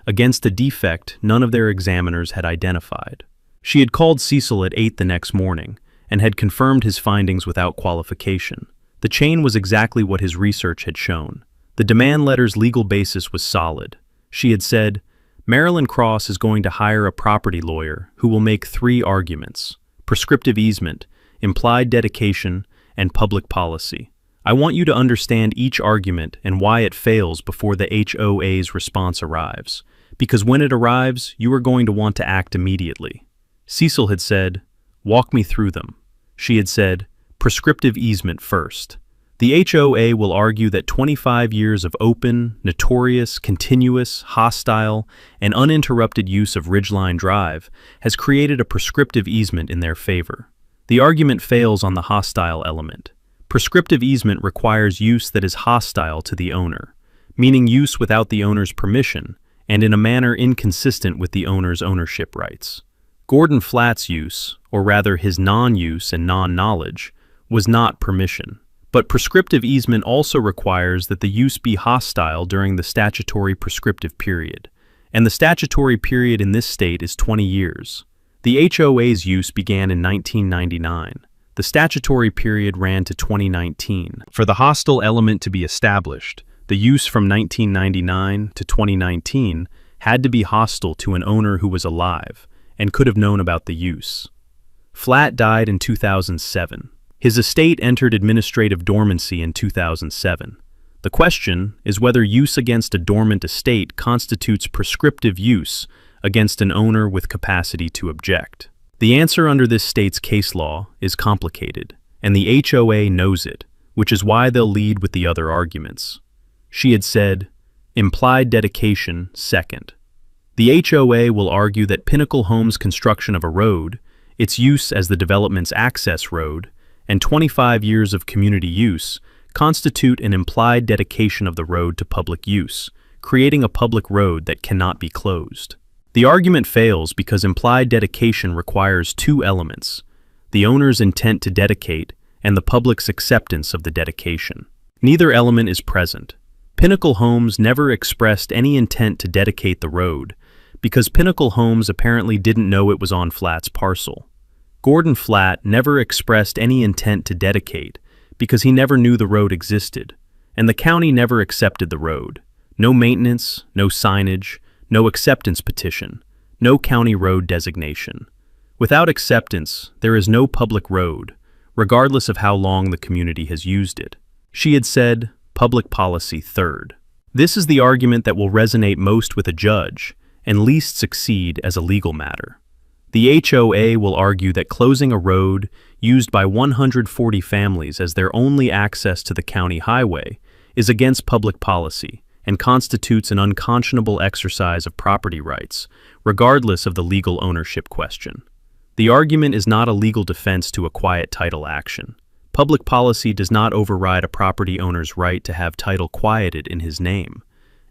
against a defect none of their examiners had identified. She had called Cecil at 8 the next morning and had confirmed his findings without qualification. The chain was exactly what his research had shown. The demand letter's legal basis was solid. She had said, Marilyn Cross is going to hire a property lawyer who will make 3 arguments: prescriptive easement, implied dedication, and public policy. I want you to understand each argument and why it fails before the HOA's response arrives, because when it arrives, you are going to want to act immediately. Cecil had said, walk me through them. She had said, prescriptive easement first. The HOA will argue that 25 years of open, notorious, continuous, hostile, and uninterrupted use of Ridgeline Drive has created a prescriptive easement in their favor. The argument fails on the hostile element. Prescriptive easement requires use that is hostile to the owner, meaning use without the owner's permission and in a manner inconsistent with the owner's ownership rights. Gordon Flatt's use, or rather his non-use and non-knowledge, was not permission. But prescriptive easement also requires that the use be hostile during the statutory prescriptive period, and the statutory period in this state is 20 years. The HOA's use began in 1999. The statutory period ran to 2019. For the hostile element to be established, the use from 1999 to 2019 had to be hostile to an owner who was alive and could have known about the use. Flatt died in 2007. His estate entered administrative dormancy in 2007. The question is whether use against a dormant estate constitutes prescriptive use against an owner with capacity to object. The answer under this state's case law is complicated, and the HOA knows it, which is why they'll lead with the other arguments. She had said, implied dedication second. The HOA will argue that Pinnacle Homes' construction of a road, its use as the development's access road, and 25 years of community use constitute an implied dedication of the road to public use, creating a public road that cannot be closed. The argument fails because implied dedication requires 2 elements: the owner's intent to dedicate and the public's acceptance of the dedication. Neither element is present. Pinnacle Homes never expressed any intent to dedicate the road because Pinnacle Homes apparently didn't know it was on Flatt's parcel. Gordon Flatt never expressed any intent to dedicate because he never knew the road existed, and the county never accepted the road. No maintenance, no signage, no acceptance petition, no county road designation. Without acceptance, there is no public road, regardless of how long the community has used it. She had said, public policy third. This is the argument that will resonate most with a judge and least succeed as a legal matter. The HOA will argue that closing a road used by 140 families as their only access to the county highway is against public policy and constitutes an unconscionable exercise of property rights, regardless of the legal ownership question. The argument is not a legal defense to a quiet title action. Public policy does not override a property owner's right to have title quieted in his name,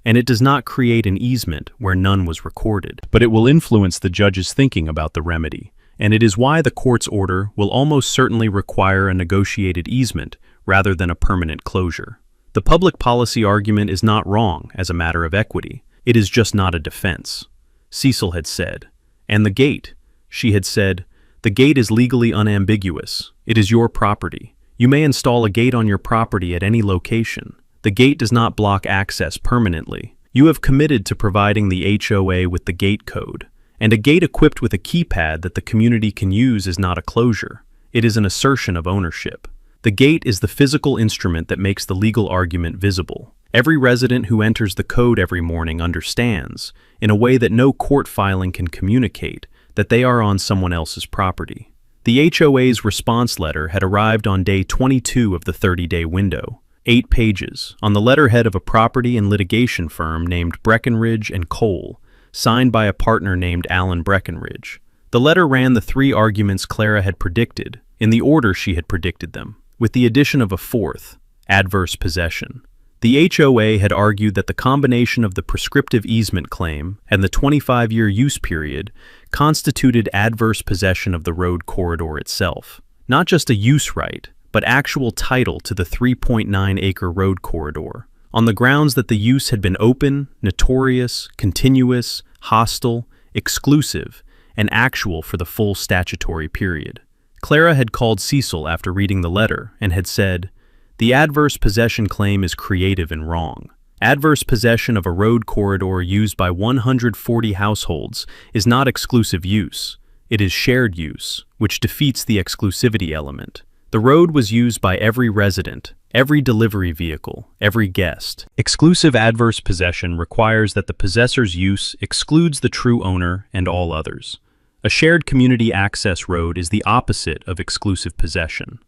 and it does not create an easement where none was recorded. But it will influence the judge's thinking about the remedy, and it is why the court's order will almost certainly require a negotiated easement rather than a permanent closure. The public policy argument is not wrong as a matter of equity. It is just not a defense. Cecil had said. And the gate, she had said, the gate is legally unambiguous. It is your property. You may install a gate on your property at any location. The gate does not block access permanently. You have committed to providing the HOA with the gate code, and a gate equipped with a keypad that the community can use is not a closure. It is an assertion of ownership. The gate is the physical instrument that makes the legal argument visible. Every resident who enters the code every morning understands, in a way that no court filing can communicate, that they are on someone else's property. The HOA's response letter had arrived on day 22 of the 30-day window. 8 pages, on the letterhead of a property and litigation firm named Breckenridge & Cole, signed by a partner named Alan Breckenridge. The letter ran the 3 arguments Clara had predicted, in the order she had predicted them, with the addition of a 4th, adverse possession. The HOA had argued that the combination of the prescriptive easement claim and the 25-year use period constituted adverse possession of the road corridor itself, not just a use right, but actual title to the 3.9-acre road corridor, on the grounds that the use had been open, notorious, continuous, hostile, exclusive, and actual for the full statutory period. Clara had called Cecil after reading the letter and had said, "The adverse possession claim is creative and wrong. Adverse possession of a road corridor used by 140 households is not exclusive use. It is shared use, which defeats the exclusivity element. The road was used by every resident, every delivery vehicle, every guest. Exclusive adverse possession requires that the possessor's use excludes the true owner and all others. A shared community access road is the opposite of exclusive possession."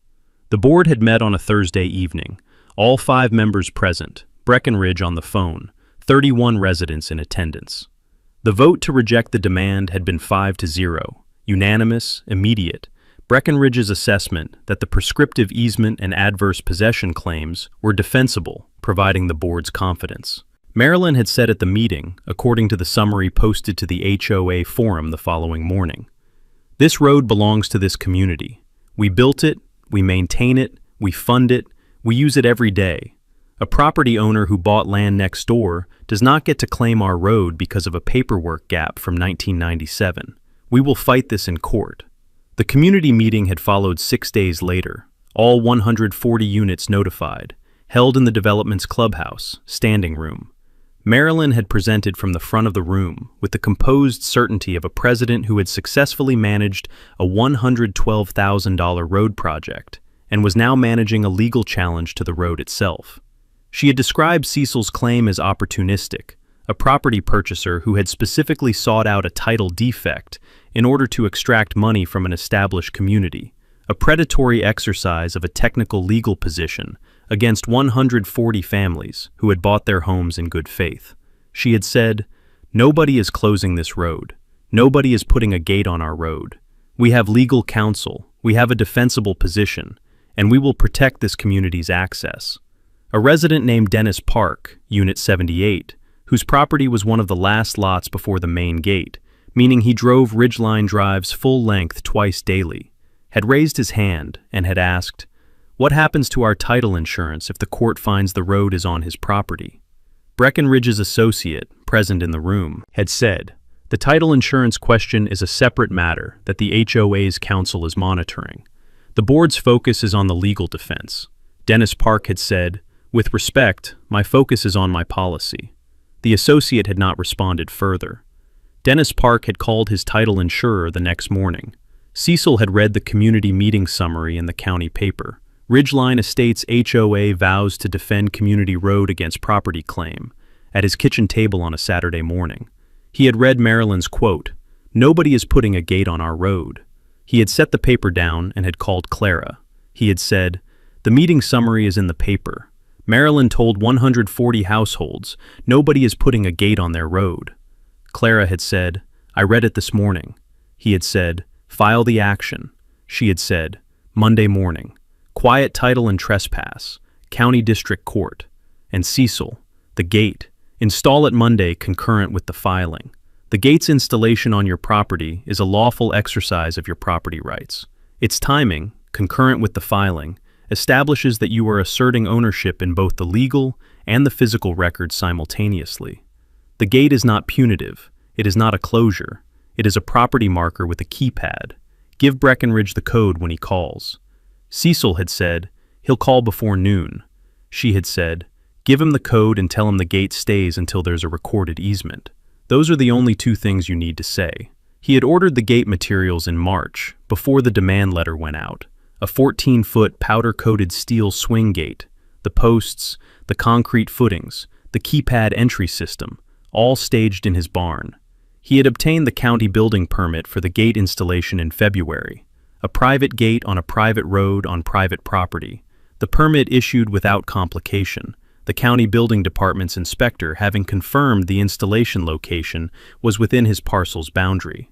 The board had met on a Thursday evening, all 5 members present, Breckenridge on the phone, 31 residents in attendance. The vote to reject the demand had been 5-0, unanimous, immediate. Breckenridge's assessment that the prescriptive easement and adverse possession claims were defensible, providing the board's confidence. Marilyn had said at the meeting, according to the summary posted to the HOA forum the following morning, "This road belongs to this community. We built it, we maintain it, we fund it, we use it every day. A property owner who bought land next door does not get to claim our road because of a paperwork gap from 1997. We will fight this in court." The community meeting had followed 6 days later, all 140 units notified, held in the development's clubhouse, standing room. Marilyn had presented from the front of the room with the composed certainty of a president who had successfully managed a $112,000 road project and was now managing a legal challenge to the road itself. She had described Cecil's claim as opportunistic, a property purchaser who had specifically sought out a title defect in order to extract money from an established community, a predatory exercise of a technical legal position against 140 families who had bought their homes in good faith. She had said, "Nobody is closing this road. Nobody is putting a gate on our road. We have legal counsel, we have a defensible position, and we will protect this community's access." A resident named Dennis Park, Unit 78, whose property was one of the last lots before the main gate, meaning he drove Ridgeline Drive's full length twice daily, had raised his hand and had asked, "What happens to our title insurance if the court finds the road is on his property?" Breckenridge's associate, present in the room, had said, "The title insurance question is a separate matter that the HOA's counsel is monitoring. The board's focus is on the legal defense." Dennis Park had said, "With respect, my focus is on my policy." The associate had not responded further. Dennis Park had called his title insurer the next morning. Cecil had read the community meeting summary in the county paper. Ridgeline Estates HOA vows to defend community road against property claim, at his kitchen table on a Saturday morning. He had read Marilyn's quote, "Nobody is putting a gate on our road." He had set the paper down and had called Clara. He had said, "The meeting summary is in the paper. Marilyn told 140 households, nobody is putting a gate on their road." Clara had said, "I read it this morning." He had said, "File the action." She had said, "Monday morning. Quiet title and trespass. County District Court." And Cecil, "The gate. Install it Monday concurrent with the filing. The gate's installation on your property is a lawful exercise of your property rights. Its timing, concurrent with the filing, establishes that you are asserting ownership in both the legal and the physical records simultaneously. The gate is not punitive. It is not a closure. It is a property marker with a keypad. Give Breckenridge the code when he calls." Cecil had said, "He'll call before noon." She had said, "Give him the code and tell him the gate stays until there's a recorded easement. Those are the only 2 things you need to say." He had ordered the gate materials in March, before the demand letter went out. A 14-foot powder-coated steel swing gate, the posts, the concrete footings, the keypad entry system, all staged in his barn. He had obtained the county building permit for the gate installation in February, a private gate on a private road on private property. The permit issued without complication, the county building department's inspector having confirmed the installation location was within his parcel's boundary.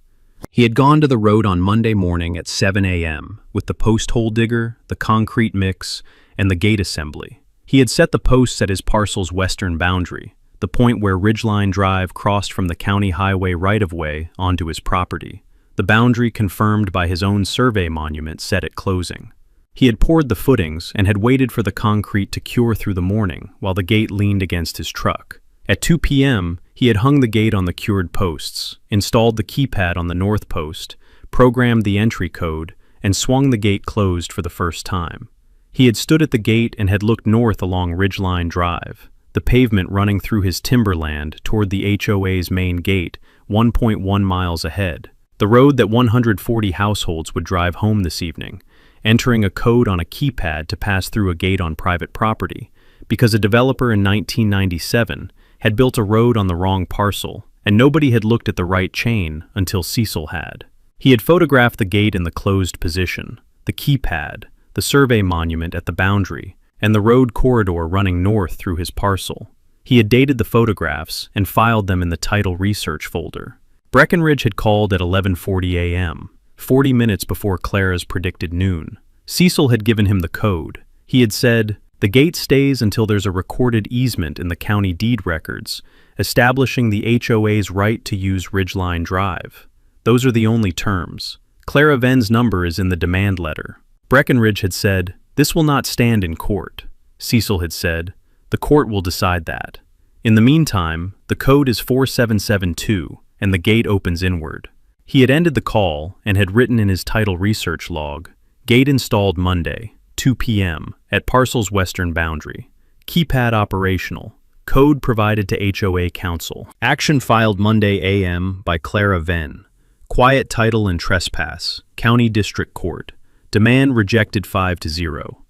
He had gone to the road on Monday morning at 7 a.m. with the post hole digger, the concrete mix, and the gate assembly. He had set the posts at his parcel's western boundary, the point where Ridgeline Drive crossed from the county highway right-of-way onto his property, the boundary confirmed by his own survey monument set at closing. He had poured the footings and had waited for the concrete to cure through the morning while the gate leaned against his truck. At 2 p.m., he had hung the gate on the cured posts, installed the keypad on the north post, programmed the entry code, and swung the gate closed for the first time. He had stood at the gate and had looked north along Ridgeline Drive, the pavement running through his timberland toward the HOA's main gate, 1.1 miles ahead, the road that 140 households would drive home this evening, entering a code on a keypad to pass through a gate on private property, because a developer in 1997 had built a road on the wrong parcel, and nobody had looked at the right chain until Cecil had. He had photographed the gate in the closed position, the keypad, the survey monument at the boundary, and the road corridor running north through his parcel. He had dated the photographs and filed them in the title research folder. Breckenridge had called at 11:40 a.m., 40 minutes before Clara's predicted noon. Cecil had given him the code. He had said, "The gate stays until there's a recorded easement in the county deed records, establishing the HOA's right to use Ridgeline Drive. Those are the only terms. Clara Venn's number is in the demand letter." Breckenridge had said, "This will not stand in court." Cecil had said, "The court will decide that. In the meantime, the code is 4772, and the gate opens inward." He had ended the call and had written in his title research log, "Gate installed Monday, 2 p.m., at parcel's western boundary. Keypad operational. Code provided to HOA council. Action filed Monday a.m. by Clara Venn. Quiet title and trespass. County District Court. Demand rejected 5-0.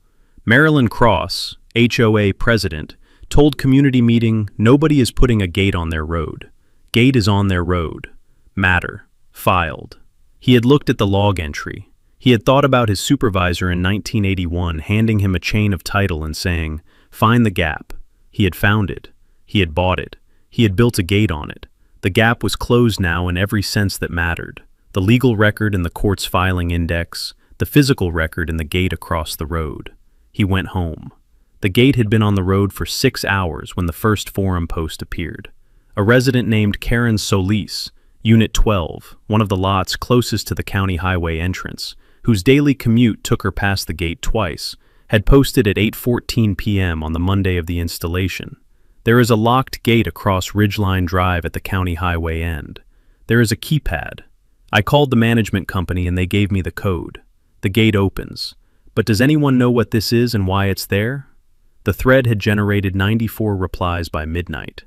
Marilyn Cross, HOA president, told community meeting nobody is putting a gate on their road. Gate is on their road. Matter. Filed." He had looked at the log entry. He had thought about his supervisor in 1981 handing him a chain of title and saying, "Find the gap." He had found it. He had bought it. He had built a gate on it. The gap was closed now in every sense that mattered. The legal record in the court's filing index, the physical record in the gate across the road. He went home. The gate had been on the road for 6 hours when the first forum post appeared. A resident named Karen Solis, Unit 12, one of the lots closest to the county highway entrance, whose daily commute took her past the gate twice, had posted at 8:14 p.m. on the Monday of the installation. "There is a locked gate across Ridgeline Drive at the county highway end. There is a keypad. I called the management company and they gave me the code. The gate opens. But does anyone know what this is and why it's there?" The thread had generated 94 replies by midnight.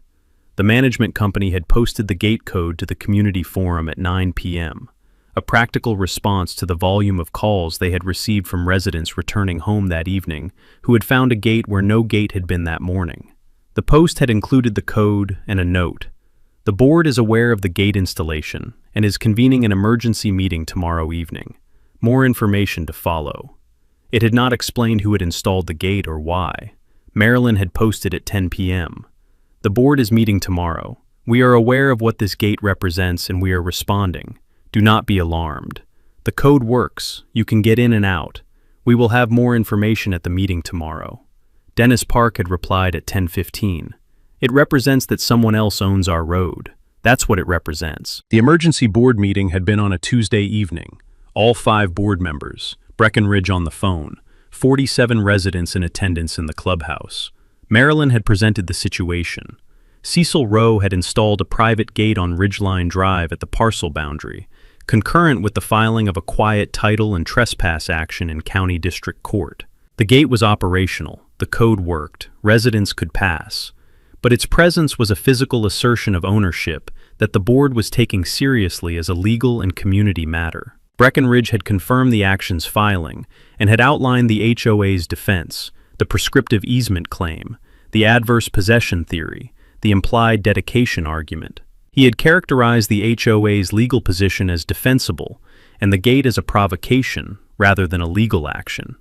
The management company had posted the gate code to the community forum at 9 p.m., a practical response to the volume of calls they had received from residents returning home that evening who had found a gate where no gate had been that morning. The post had included the code and a note. "The board is aware of the gate installation and is convening an emergency meeting tomorrow evening. More information to follow." It had not explained who had installed the gate or why. Marilyn had posted at 10 p.m. "The board is meeting tomorrow. We are aware of what this gate represents and we are responding. Do not be alarmed. The code works. You can get in and out. We will have more information at the meeting tomorrow." Dennis Park had replied at 10:15. "It represents that someone else owns our road. That's what it represents." The emergency board meeting had been on a Tuesday evening. All 5 board members, Breckenridge on the phone, 47 residents in attendance in the clubhouse. Marilyn had presented the situation. Cecil Rowe had installed a private gate on Ridgeline Drive at the parcel boundary, concurrent with the filing of a quiet title and trespass action in County District Court. The gate was operational, the code worked, residents could pass, but its presence was a physical assertion of ownership that the board was taking seriously as a legal and community matter. Breckenridge had confirmed the action's filing and had outlined the HOA's defense, the prescriptive easement claim, the adverse possession theory, the implied dedication argument. He had characterized the HOA's legal position as defensible and the gate as a provocation rather than a legal action.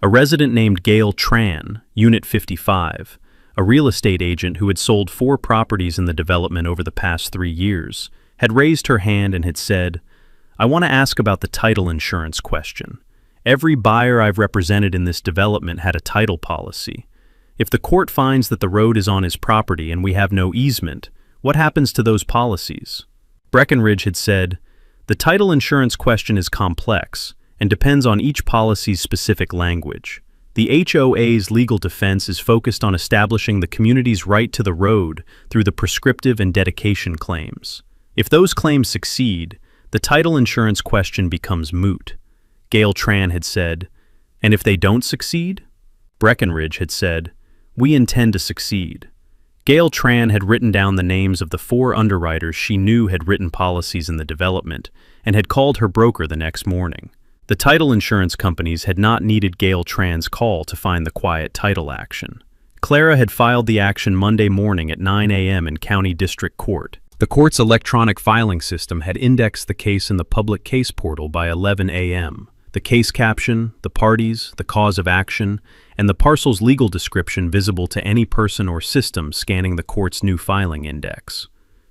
A resident named Gail Tran, Unit 55, a real estate agent who had sold 4 properties in the development over the past 3 years, had raised her hand and had said, "I want to ask about the title insurance question. Every buyer I've represented in this development had a title policy. If the court finds that the road is on his property and we have no easement, what happens to those policies?" Breckenridge had said, "The title insurance question is complex and depends on each policy's specific language. The HOA's legal defense is focused on establishing the community's right to the road through the prescriptive and dedication claims. If those claims succeed, the title insurance question becomes moot. Gail Tran had said, and if they don't succeed? Breckenridge had said, we intend to succeed. Gail Tran had written down the names of the 4 underwriters she knew had written policies in the development and had called her broker the next morning. The title insurance companies had not needed Gail Tran's call to find the quiet title action. Clara had filed the action Monday morning at 9 a.m. in County District Court. The court's electronic filing system had indexed the case in the public case portal by 11 a.m. The case caption, the parties, the cause of action, and the parcel's legal description visible to any person or system scanning the court's new filing index.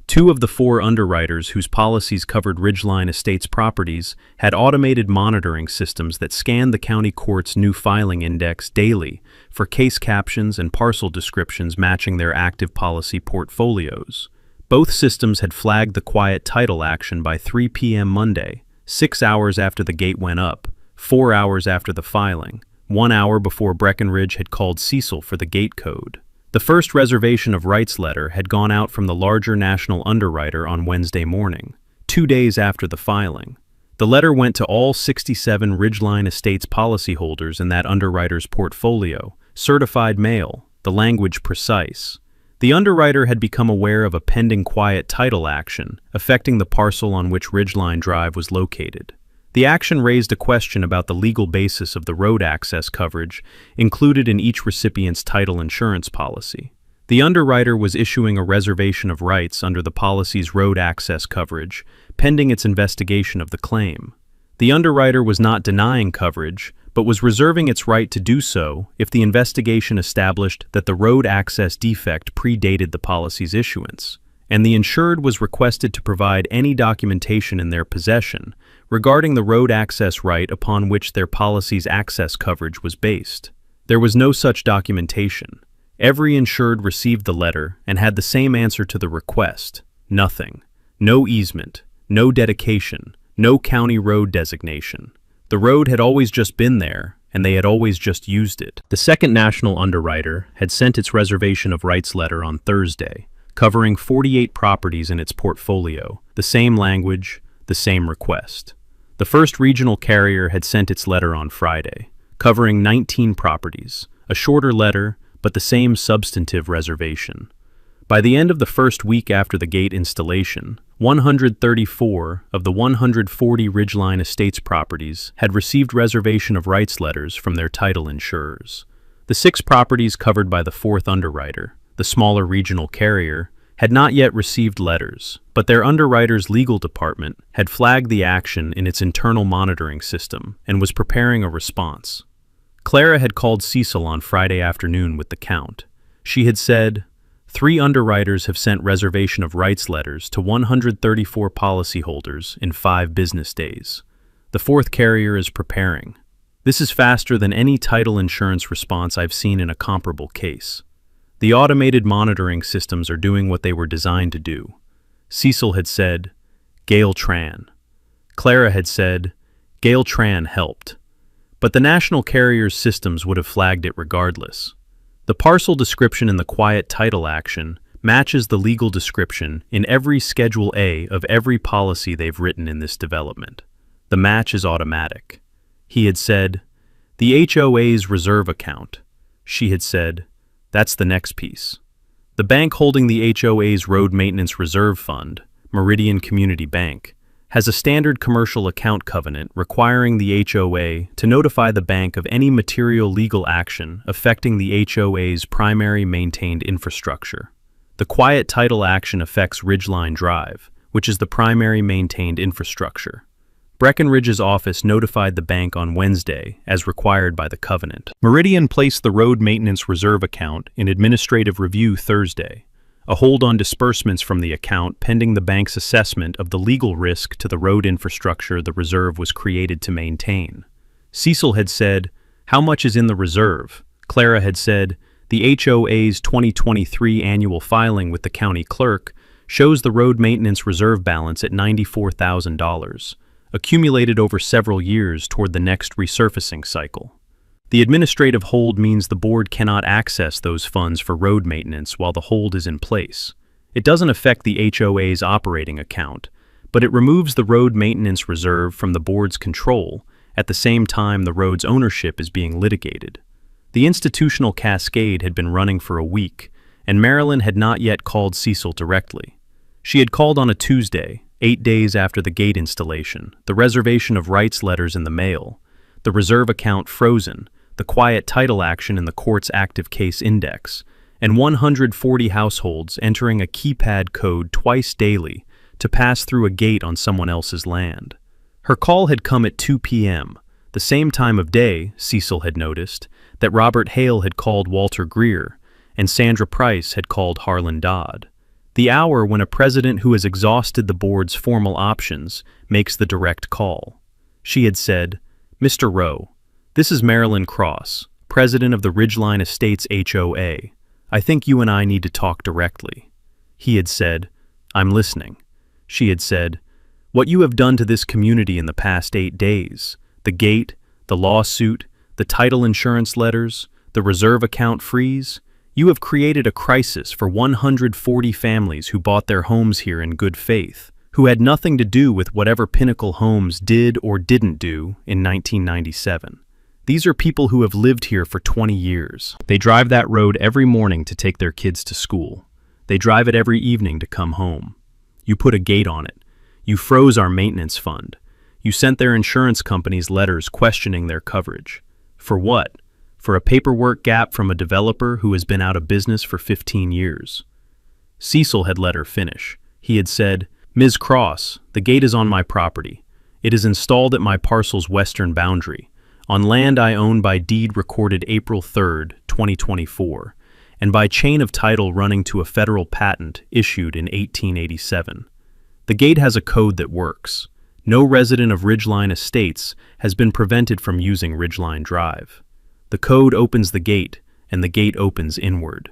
2 of the 4 underwriters whose policies covered Ridgeline Estates properties had automated monitoring systems that scanned the county court's new filing index daily for case captions and parcel descriptions matching their active policy portfolios. Both systems had flagged the quiet title action by 3 p.m. Monday, 6 hours after the gate went up, 4 hours after the filing, 1 hour before Breckenridge had called Cecil for the gate code. The first reservation of rights letter had gone out from the larger national underwriter on Wednesday morning, 2 days after the filing. The letter went to all 67 Ridgeline Estates policyholders in that underwriter's portfolio, certified mail, the language precise. The underwriter had become aware of a pending quiet title action affecting the parcel on which Ridgeline Drive was located. The action raised a question about the legal basis of the road access coverage included in each recipient's title insurance policy. The underwriter was issuing a reservation of rights under the policy's road access coverage, pending its investigation of the claim. The underwriter was not denying coverage, but was reserving its right to do so if the investigation established that the road access defect predated the policy's issuance, and the insured was requested to provide any documentation in their possession regarding the road access right upon which their policy's access coverage was based. There was no such documentation. Every insured received the letter and had the same answer to the request: nothing. No easement, no dedication, no county road designation. The road had always just been there, and they had always just used it. The second national underwriter had sent its reservation of rights letter on Thursday, covering 48 properties in its portfolio, the same language, the same request. The first regional carrier had sent its letter on Friday, covering 19 properties, a shorter letter, but the same substantive reservation. By the end of the first week after the gate installation, 134 of the 140 Ridgeline Estates properties had received reservation of rights letters from their title insurers. The 6 properties covered by the fourth underwriter, the smaller regional carrier, had not yet received letters, but their underwriter's legal department had flagged the action in its internal monitoring system and was preparing a response. Clara had called Cecil on Friday afternoon with the count. She had said, 3 underwriters have sent reservation of rights letters to 134 policyholders in 5 business days. The fourth carrier is preparing. This is faster than any title insurance response I've seen in a comparable case. The automated monitoring systems are doing what they were designed to do. Cecil had said, Gail Tran. Clara had said, Gail Tran helped. But the national carrier's systems would have flagged it regardless. The parcel description in the quiet title action matches the legal description in every Schedule A of every policy they've written in this development. The match is automatic. He had said, the HOA's reserve account. She had said, that's the next piece. The bank holding the HOA's Road Maintenance Reserve Fund, Meridian Community Bank, has a standard commercial account covenant requiring the HOA to notify the bank of any material legal action affecting the HOA's primary maintained infrastructure. The quiet title action affects Ridgeline Drive, which is the primary maintained infrastructure. Breckenridge's office notified the bank on Wednesday, as required by the covenant. Meridian placed the Road Maintenance Reserve account in administrative review Thursday, a hold on disbursements from the account pending the bank's assessment of the legal risk to the road infrastructure the reserve was created to maintain. Cecil had said, how much is in the reserve? Clara had said, the HOA's 2023 annual filing with the county clerk shows the road maintenance reserve balance at $94,000. Accumulated over several years toward the next resurfacing cycle. The administrative hold means the board cannot access those funds for road maintenance while the hold is in place. It doesn't affect the HOA's operating account, but it removes the road maintenance reserve from the board's control at the same time the road's ownership is being litigated. The institutional cascade had been running for a week, and Marilyn had not yet called Cecil directly. She had called on a Tuesday, 8 days after the gate installation, the reservation of rights letters in the mail, the reserve account frozen, the quiet title action in the court's active case index, and 140 households entering a keypad code twice daily to pass through a gate on someone else's land. Her call had come at 2 p.m., the same time of day, Cecil had noticed, that Robert Hale had called Walter Greer and Sandra Price had called Harlan Dodd. The hour when a president who has exhausted the board's formal options makes the direct call. She had said, "Mr. Rowe, this is Marilyn Cross, president of the Ridgeline Estates HOA. I think you and I need to talk directly." He had said, "I'm listening." She had said, "What you have done to this community in the past 8 days, the gate, the lawsuit, the title insurance letters, the reserve account freeze, you have created a crisis for 140 families who bought their homes here in good faith, who had nothing to do with whatever Pinnacle Homes did or didn't do in 1997. These are people who have lived here for 20 years. They drive that road every morning to take their kids to school. They drive it every evening to come home. You put a gate on it. You froze our maintenance fund. You sent their insurance companies letters questioning their coverage. For what? For a paperwork gap from a developer who has been out of business for 15 years. Cecil had let her finish. He had said, "Ms. Cross, the gate is on my property. It is installed at my parcel's western boundary, on land I own by deed recorded April 3rd, 2024, and by chain of title running to a federal patent issued in 1887. The gate has a code that works. No resident of Ridgeline Estates has been prevented from using Ridgeline Drive. The code opens the gate, and the gate opens inward.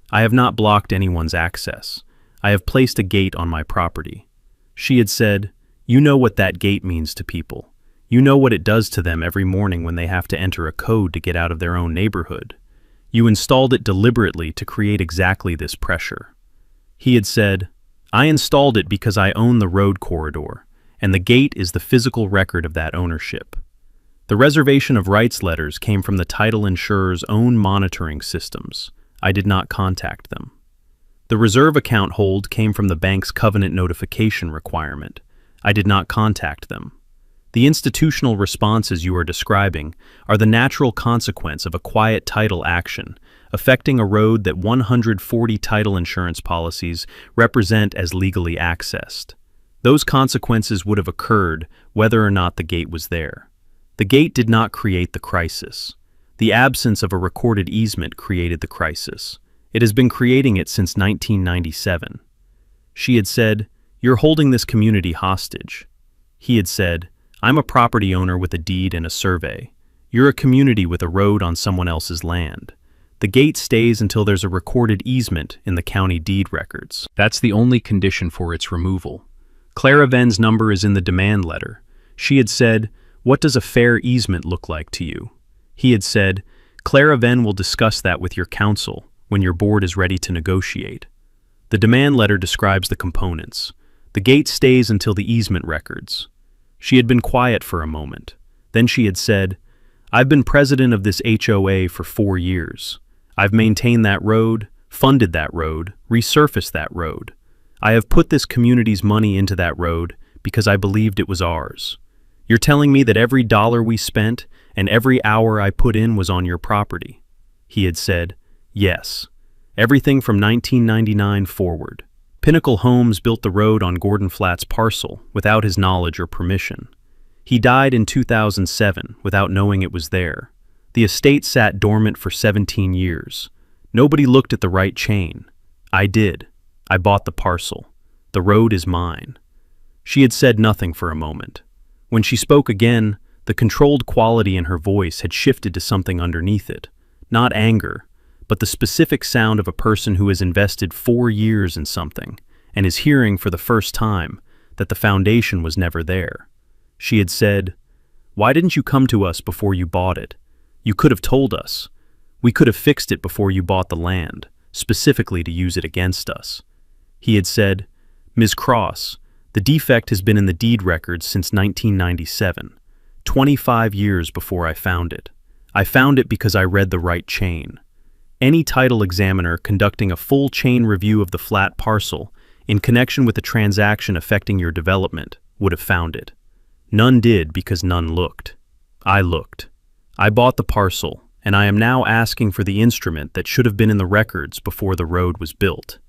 I have not blocked anyone's access. I have placed a gate on my property." She had said, "You know what that gate means to people. You know what it does to them every morning when they have to enter a code to get out of their own neighborhood. You installed it deliberately to create exactly this pressure." He had said, "I installed it because I own the road corridor, and the gate is the physical record of that ownership. The reservation of rights letters came from the title insurer's own monitoring systems. I did not contact them. The reserve account hold came from the bank's covenant notification requirement. I did not contact them. The institutional responses you are describing are the natural consequence of a quiet title action affecting a road that 140 title insurance policies represent as legally accessed. Those consequences would have occurred whether or not the gate was there. The gate did not create the crisis. The absence of a recorded easement created the crisis. It has been creating it since 1997. She had said, "You're holding this community hostage." He had said, "I'm a property owner with a deed and a survey. You're a community with a road on someone else's land. The gate stays until there's a recorded easement in the county deed records. That's the only condition for its removal. Clara Venn's number is in the demand letter." She had said, "What does a fair easement look like to you?" He had said, "Clara Venn will discuss that with your counsel when your board is ready to negotiate." The demand letter describes the components. The gate stays until the easement records. She had been quiet for a moment. Then she had said, "I've been president of this HOA for 4 years. I've maintained that road, funded that road, resurfaced that road. I have put this community's money into that road because I believed it was ours. You're telling me that every dollar we spent and every hour I put in was on your property?" He had said, "Yes. Everything from 1999 forward. Pinnacle Homes built the road on Gordon Flat's parcel without his knowledge or permission. He died in 2007 without knowing it was there. The estate sat dormant for 17 years. Nobody looked at the right chain. I did. I bought the parcel. The road is mine." She had said nothing for a moment. When she spoke again, the controlled quality in her voice had shifted to something underneath it, not anger, but the specific sound of a person who has invested 4 years in something and is hearing for the first time that the foundation was never there. She had said, "Why didn't you come to us before you bought it? You could have told us. We could have fixed it before you bought the land, specifically to use it against us. He had said, Ms. Cross, the defect has been in the deed records since 1997, 25 years before I found it. I found it because I read the right chain. Any title examiner conducting a full chain review of the flat parcel in connection with a transaction affecting your development would have found it. None did because none looked. I looked. I bought the parcel, and I am now asking for the instrument that should have been in the records before the road was built.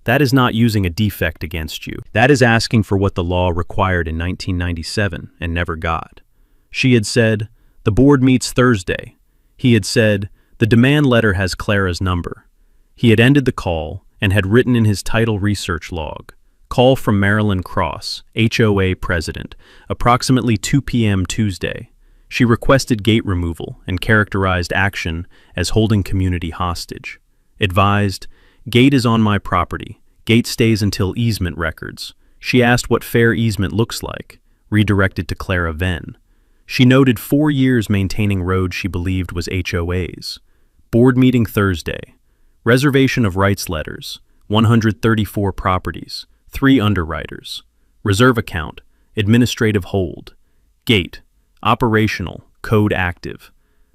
That is not using a defect against you. That is asking for what the law required in 1997 and never got. She had said, the board meets Thursday. He had said, the demand letter has Clara's number. He had ended the call and had written in his title research log, call from Marilyn Cross, HOA president, approximately 2 p.m. Tuesday. She requested gate removal and characterized action as holding community hostage. Advised, gate is on my property. Gate stays until easement records. She asked what fair easement looks like, redirected to Clara Venn. She noted 4 years maintaining road she believed was HOA's. Board meeting Thursday. Reservation of rights letters, 134 properties, 3 underwriters. Reserve account, administrative hold. Gate, operational, code active.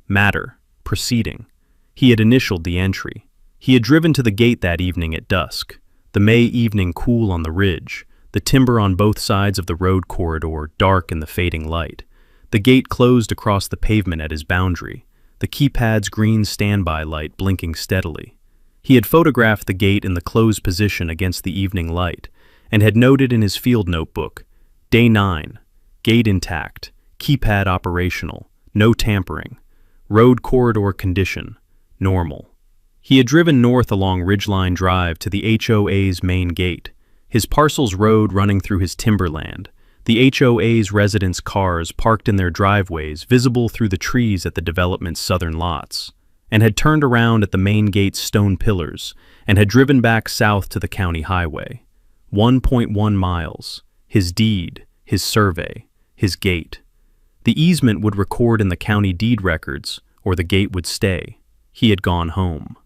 Matter, proceeding. He had initialed the entry. He had driven to the gate that evening at dusk. The May evening cool on the ridge, the timber on both sides of the road corridor dark in the fading light. The gate closed across the pavement at his boundary, the keypad's green standby light blinking steadily. He had photographed the gate in the closed position against the evening light, and had noted in his field notebook, Day 9, gate intact, keypad operational, no tampering, road corridor condition, normal. He had driven north along Ridgeline Drive to the HOA's main gate, his parcel's road running through his timberland, the HOA's residents' cars parked in their driveways visible through the trees at the development's southern lots, and had turned around at the main gate's stone pillars and had driven back south to the county highway. 1.1 miles, his deed, his survey, his gate. The easement would record in the county deed records, or the gate would stay. He had gone home.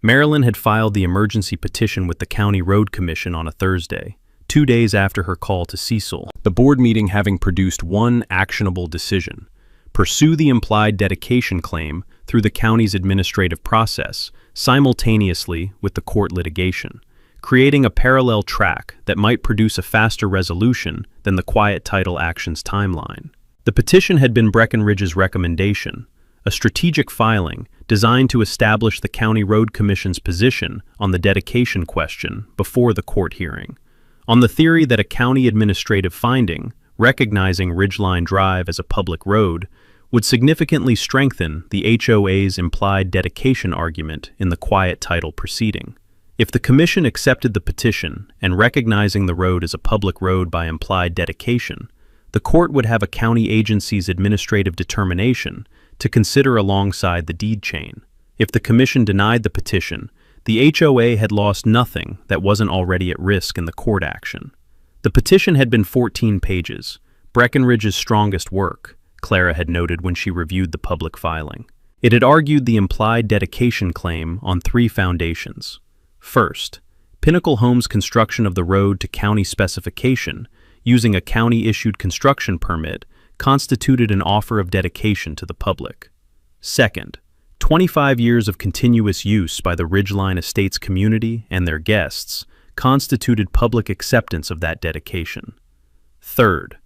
Marilyn had filed the emergency petition with the County Road Commission on a Thursday, 2 days after her call to Cecil, the board meeting having produced one actionable decision: pursue the implied dedication claim through the county's administrative process simultaneously with the court litigation, creating a parallel track that might produce a faster resolution than the quiet title action's timeline. The petition had been Breckenridge's recommendation, a strategic filing designed to establish the County Road Commission's position on the dedication question before the court hearing, on the theory that a county administrative finding recognizing Ridgeline Drive as a public road would significantly strengthen the HOA's implied dedication argument in the quiet title proceeding. If the commission accepted the petition and recognizing the road as a public road by implied dedication, the court would have a county agency's administrative determination to consider alongside the deed chain. If the commission denied the petition, the HOA had lost nothing that wasn't already at risk in the court action. The petition had been 14 pages, Breckenridge's strongest work, Clara had noted when she reviewed the public filing. It had argued the implied dedication claim on 3 foundations. First, Pinnacle Homes' construction of the road to county specification using a county-issued construction permit constituted an offer of dedication to the public. Second, 25 years of continuous use by the Ridgeline Estates community and their guests constituted public acceptance of that dedication. Third,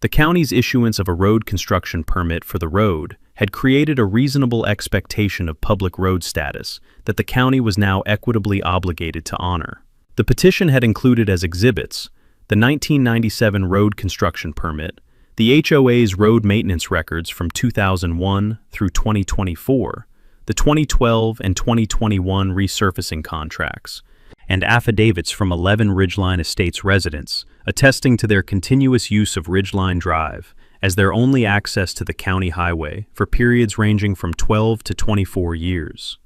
the county's issuance of a road construction permit for the road had created a reasonable expectation of public road status that the county was now equitably obligated to honor. The petition had included as exhibits the 1997 road construction permit, the HOA's road maintenance records from 2001 through 2024, the 2012 and 2021 resurfacing contracts, and affidavits from 11 Ridgeline Estates residents attesting to their continuous use of Ridgeline Drive as their only access to the county highway for periods ranging from 12 to 24 years.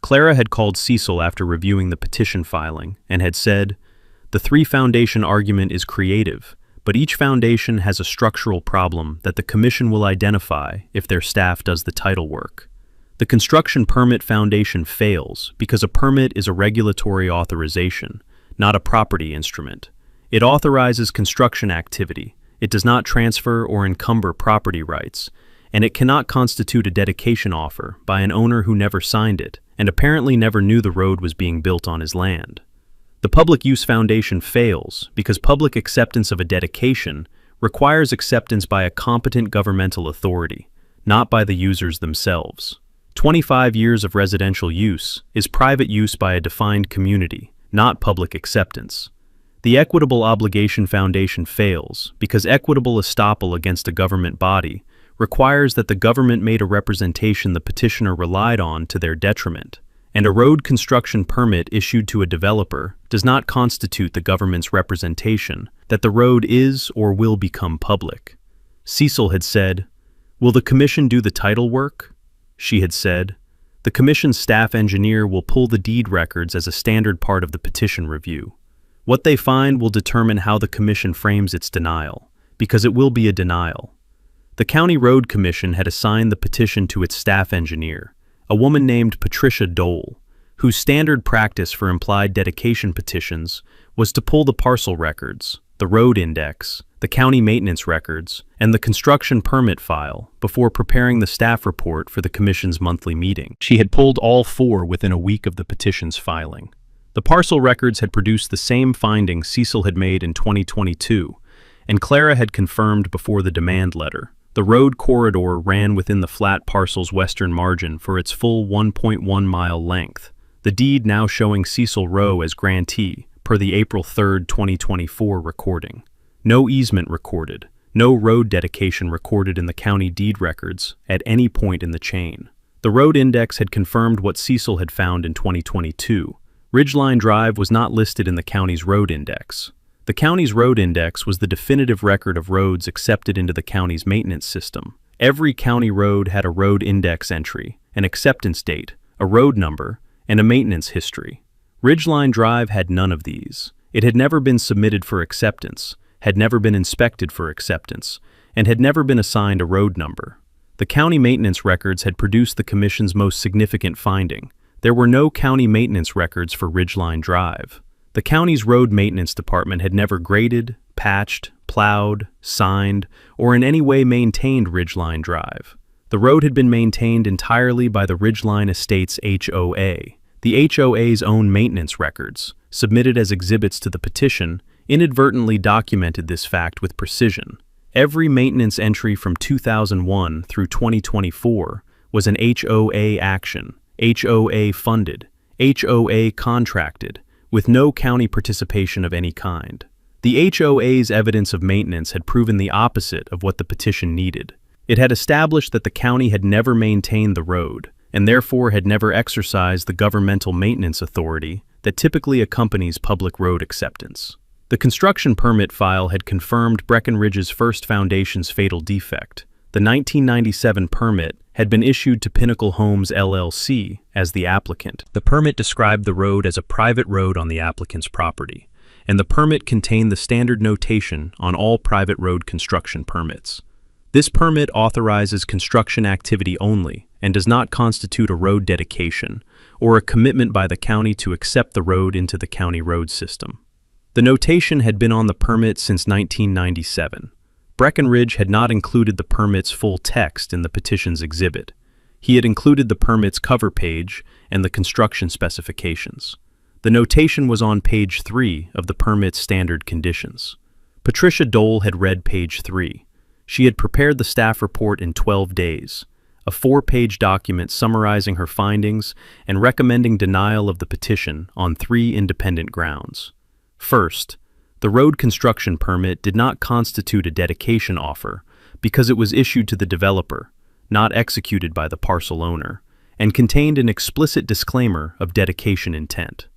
Clara had called Cecil after reviewing the petition filing and had said, "The 3 foundation argument is creative, but each foundation has a structural problem that the commission will identify if their staff does the title work. The construction permit foundation fails because a permit is a regulatory authorization, not a property instrument. It authorizes construction activity. It does not transfer or encumber property rights, and it cannot constitute a dedication offer by an owner who never signed it and apparently never knew the road was being built on his land. The public use foundation fails because public acceptance of a dedication requires acceptance by a competent governmental authority, not by the users themselves. 25 years of residential use is private use by a defined community, not public acceptance. The equitable obligation foundation fails because equitable estoppel against a government body requires that the government made a representation the petitioner relied on to their detriment, and a road construction permit issued to a developer does not constitute the government's representation that the road is or will become public. Cecil had said, "Will the commission do the title work?" She had said, "The commission's staff engineer will pull the deed records as a standard part of the petition review. What they find will determine how the commission frames its denial, because it will be a denial." The County Road Commission had assigned the petition to its staff engineer, a woman named Patricia Dole, whose standard practice for implied dedication petitions was to pull the parcel records, the road index, the county maintenance records, and the construction permit file before preparing the staff report for the commission's monthly meeting. She had pulled all four within a week of the petition's filing. The parcel records had produced the same findings Cecil had made in 2022, and Clara had confirmed before the demand letter. The road corridor ran within the flat parcel's western margin for its full 1.1-mile length, the deed now showing Cecil Rowe as grantee per the April 3, 2024 recording. No easement recorded, no road dedication recorded in the county deed records at any point in the chain. The road index had confirmed what Cecil had found in 2022. Ridgeline Drive was not listed in the county's road index. The county's road index was the definitive record of roads accepted into the county's maintenance system. Every county road had a road index entry, an acceptance date, a road number, and a maintenance history. Ridgeline Drive had none of these. It had never been submitted for acceptance, had never been inspected for acceptance, and had never been assigned a road number. The county maintenance records had produced the commission's most significant finding. There were no county maintenance records for Ridgeline Drive. The county's road maintenance department had never graded, patched, plowed, signed, or in any way maintained Ridgeline Drive. The road had been maintained entirely by the Ridgeline Estates HOA. The HOA's own maintenance records, submitted as exhibits to the petition, inadvertently documented this fact with precision. Every maintenance entry from 2001 through 2024 was an HOA action, HOA funded, HOA contracted, with no county participation of any kind. The HOA's evidence of maintenance had proven the opposite of what the petition needed. It had established that the county had never maintained the road, and therefore had never exercised the governmental maintenance authority that typically accompanies public road acceptance. The construction permit file had confirmed Breckenridge's first foundation's fatal defect. The 1997 permit had been issued to Pinnacle Homes LLC as the applicant. The permit described the road as a private road on the applicant's property, and the permit contained the standard notation on all private road construction permits. This permit authorizes construction activity only and does not constitute a road dedication or a commitment by the county to accept the road into the county road system. The notation had been on the permit since 1997. Breckenridge had not included the permit's full text in the petition's exhibit. He had included the permit's cover page and the construction specifications. The notation was on page 3 of the permit's standard conditions. Patricia Dole had read page 3. She had prepared the staff report in 12 days, a 4-page document summarizing her findings and recommending denial of the petition on 3 independent grounds. First, the road construction permit did not constitute a dedication offer because it was issued to the developer, not executed by the parcel owner, and contained an explicit disclaimer of dedication intent.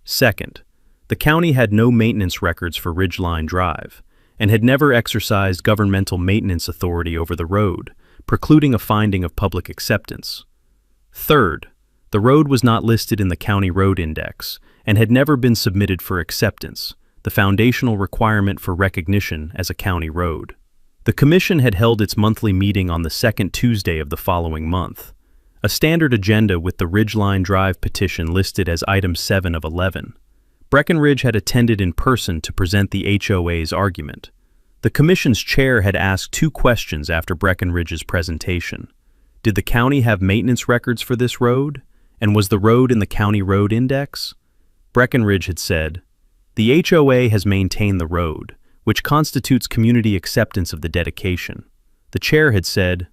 Second, the county had no maintenance records for Ridgeline Drive and had never exercised governmental maintenance authority over the road, precluding a finding of public acceptance. Third, the road was not listed in the county road index and had never been submitted for acceptance, the foundational requirement for recognition as a county road. The commission had held its monthly meeting on the second Tuesday of the following month. a standard agenda with the Ridgeline Drive petition listed as item 7 of 11. Breckenridge had attended in person to present the HOA's argument. The commission's chair had asked 2 questions after Breckenridge's presentation. Did the county have maintenance records for this road? And was the road in the county road index? Breckenridge had said, "The HOA has maintained the road, which constitutes community acceptance of the dedication." The chair had said,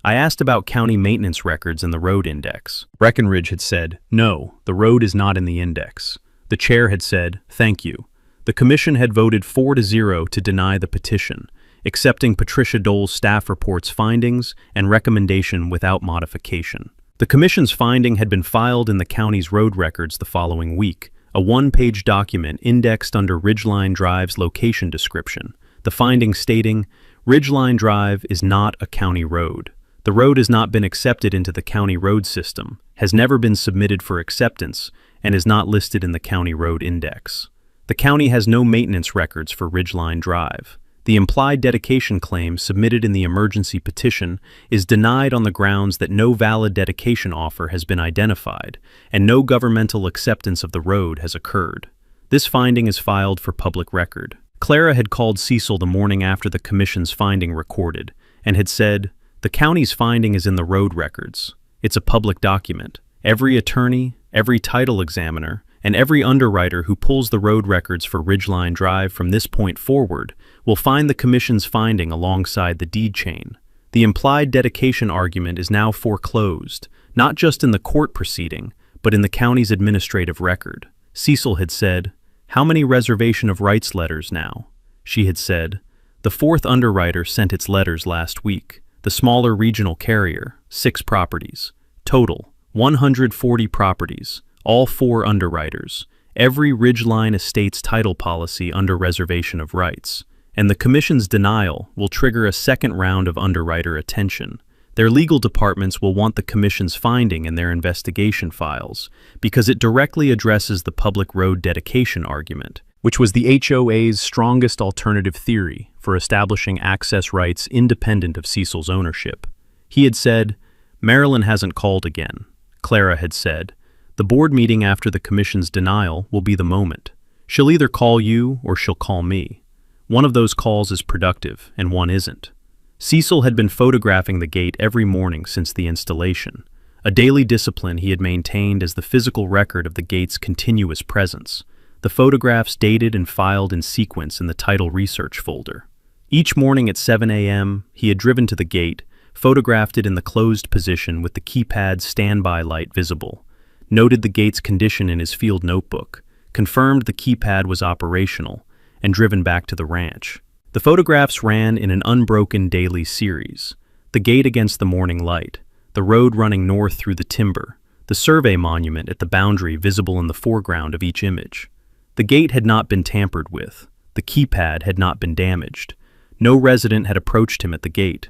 "I asked about county maintenance records in the road index." Breckenridge had said, "No, the road is not in the index." The chair had said, "Thank you." The commission had voted 4-0 to deny the petition, accepting Patricia Dole's staff report's findings and recommendation without modification. The commission's finding had been filed in the county's road records the following week, a 1-page document indexed under Ridgeline Drive's location description, the finding stating, "Ridgeline Drive is not a county road. The road has not been accepted into the county road system, has never been submitted for acceptance, and is not listed in the county road index. The county has no maintenance records for Ridgeline Drive. The implied dedication claim submitted in the emergency petition is denied on the grounds that no valid dedication offer has been identified, and no governmental acceptance of the road has occurred. This finding is filed for public record." Clara had called Cecil the morning after the commission's finding recorded, and had said, "The county's finding is in the road records. It's a public document. Every attorney, every title examiner, and every underwriter who pulls the road records for Ridgeline Drive from this point forward will find the commission's finding alongside the deed chain. The implied dedication argument is now foreclosed, not just in the court proceeding, but in the county's administrative record." Cecil had said, "How many reservation of rights letters now?" She had said, "The 4th underwriter sent its letters last week. The smaller regional carrier, 6 properties. Total, 140 properties, all 4 underwriters, every Ridgeline Estates title policy under reservation of rights. And the commission's denial will trigger a second round of underwriter attention. Their legal departments will want the commission's finding in their investigation files because it directly addresses the public road dedication argument, which was the HOA's strongest alternative theory for establishing access rights independent of Cecil's ownership. He had said, "Marilyn hasn't called again." Clara had said, "The board meeting after the commission's denial will be the moment. She'll either call you or she'll call me. One of those calls is productive and one isn't." Cecil had been photographing the gate every morning since the installation, a daily discipline he had maintained as the physical record of the gate's continuous presence, the photographs dated and filed in sequence in the title research folder. Each morning at 7 a.m., he had driven to the gate, photographed it in the closed position with the keypad's standby light visible, noted the gate's condition in his field notebook, confirmed the keypad was operational, and driven back to the ranch. The photographs ran in an unbroken daily series: the gate against the morning light, the road running north through the timber, the survey monument at the boundary visible in the foreground of each image. The gate had not been tampered with. The keypad had not been damaged. No resident had approached him at the gate.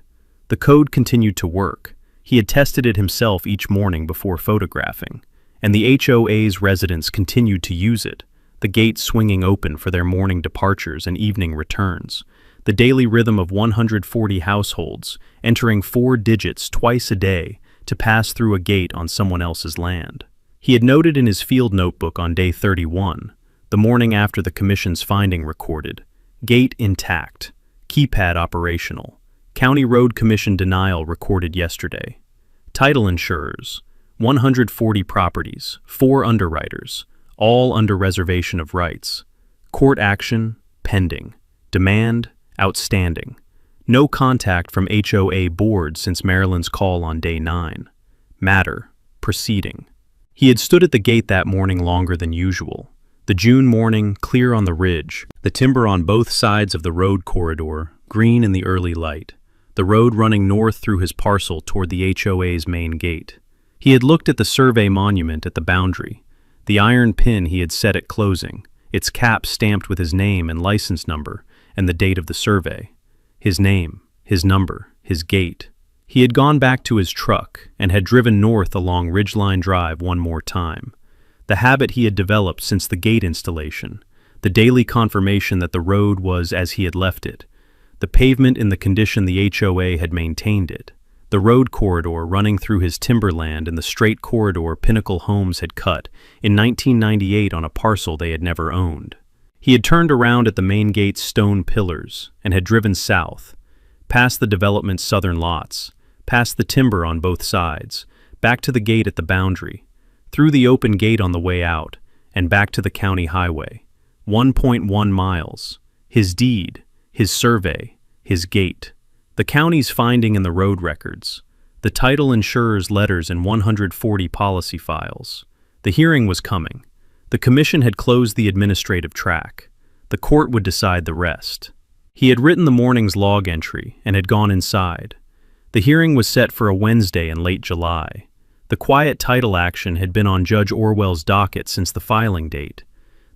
The code continued to work. He had tested it himself each morning before photographing, and the HOA's residents continued to use it, the gate swinging open for their morning departures and evening returns, the daily rhythm of 140 households entering 4 digits twice a day to pass through a gate on someone else's land. He had noted in his field notebook on day 31, the morning after the commission's finding recorded, "Gate intact, keypad operational, County Road Commission denial recorded yesterday. Title insurers, 140 properties, 4 underwriters, all under reservation of rights. Court action, pending. Demand, outstanding. No contact from HOA board since Marilyn's call on day 9. Matter, proceeding." He had stood at the gate that morning longer than usual. The June morning, clear on the ridge, the timber on both sides of the road corridor, green in the early light, the road running north through his parcel toward the HOA's main gate. He had looked at the survey monument at the boundary, the iron pin he had set at closing, its cap stamped with his name and license number and the date of the survey. His name, his number, his gate. He had gone back to his truck and had driven north along Ridgeline Drive one more time. The habit he had developed since the gate installation, the daily confirmation that the road was as he had left it, the pavement in the condition the HOA had maintained it, the road corridor running through his timberland and the straight corridor Pinnacle Homes had cut in 1998 on a parcel they had never owned. He had turned around at the main gate's stone pillars and had driven south, past the development's southern lots, past the timber on both sides, back to the gate at the boundary, through the open gate on the way out, and back to the county highway. 1.1 miles. His deed, his survey, his gate. The county's finding in the road records. The title insurer's letters and 140 policy files. The hearing was coming. The commission had closed the administrative track. The court would decide the rest. He had written the morning's log entry and had gone inside. The hearing was set for a Wednesday in late July. The quiet title action had been on Judge Orwell's docket since the filing date,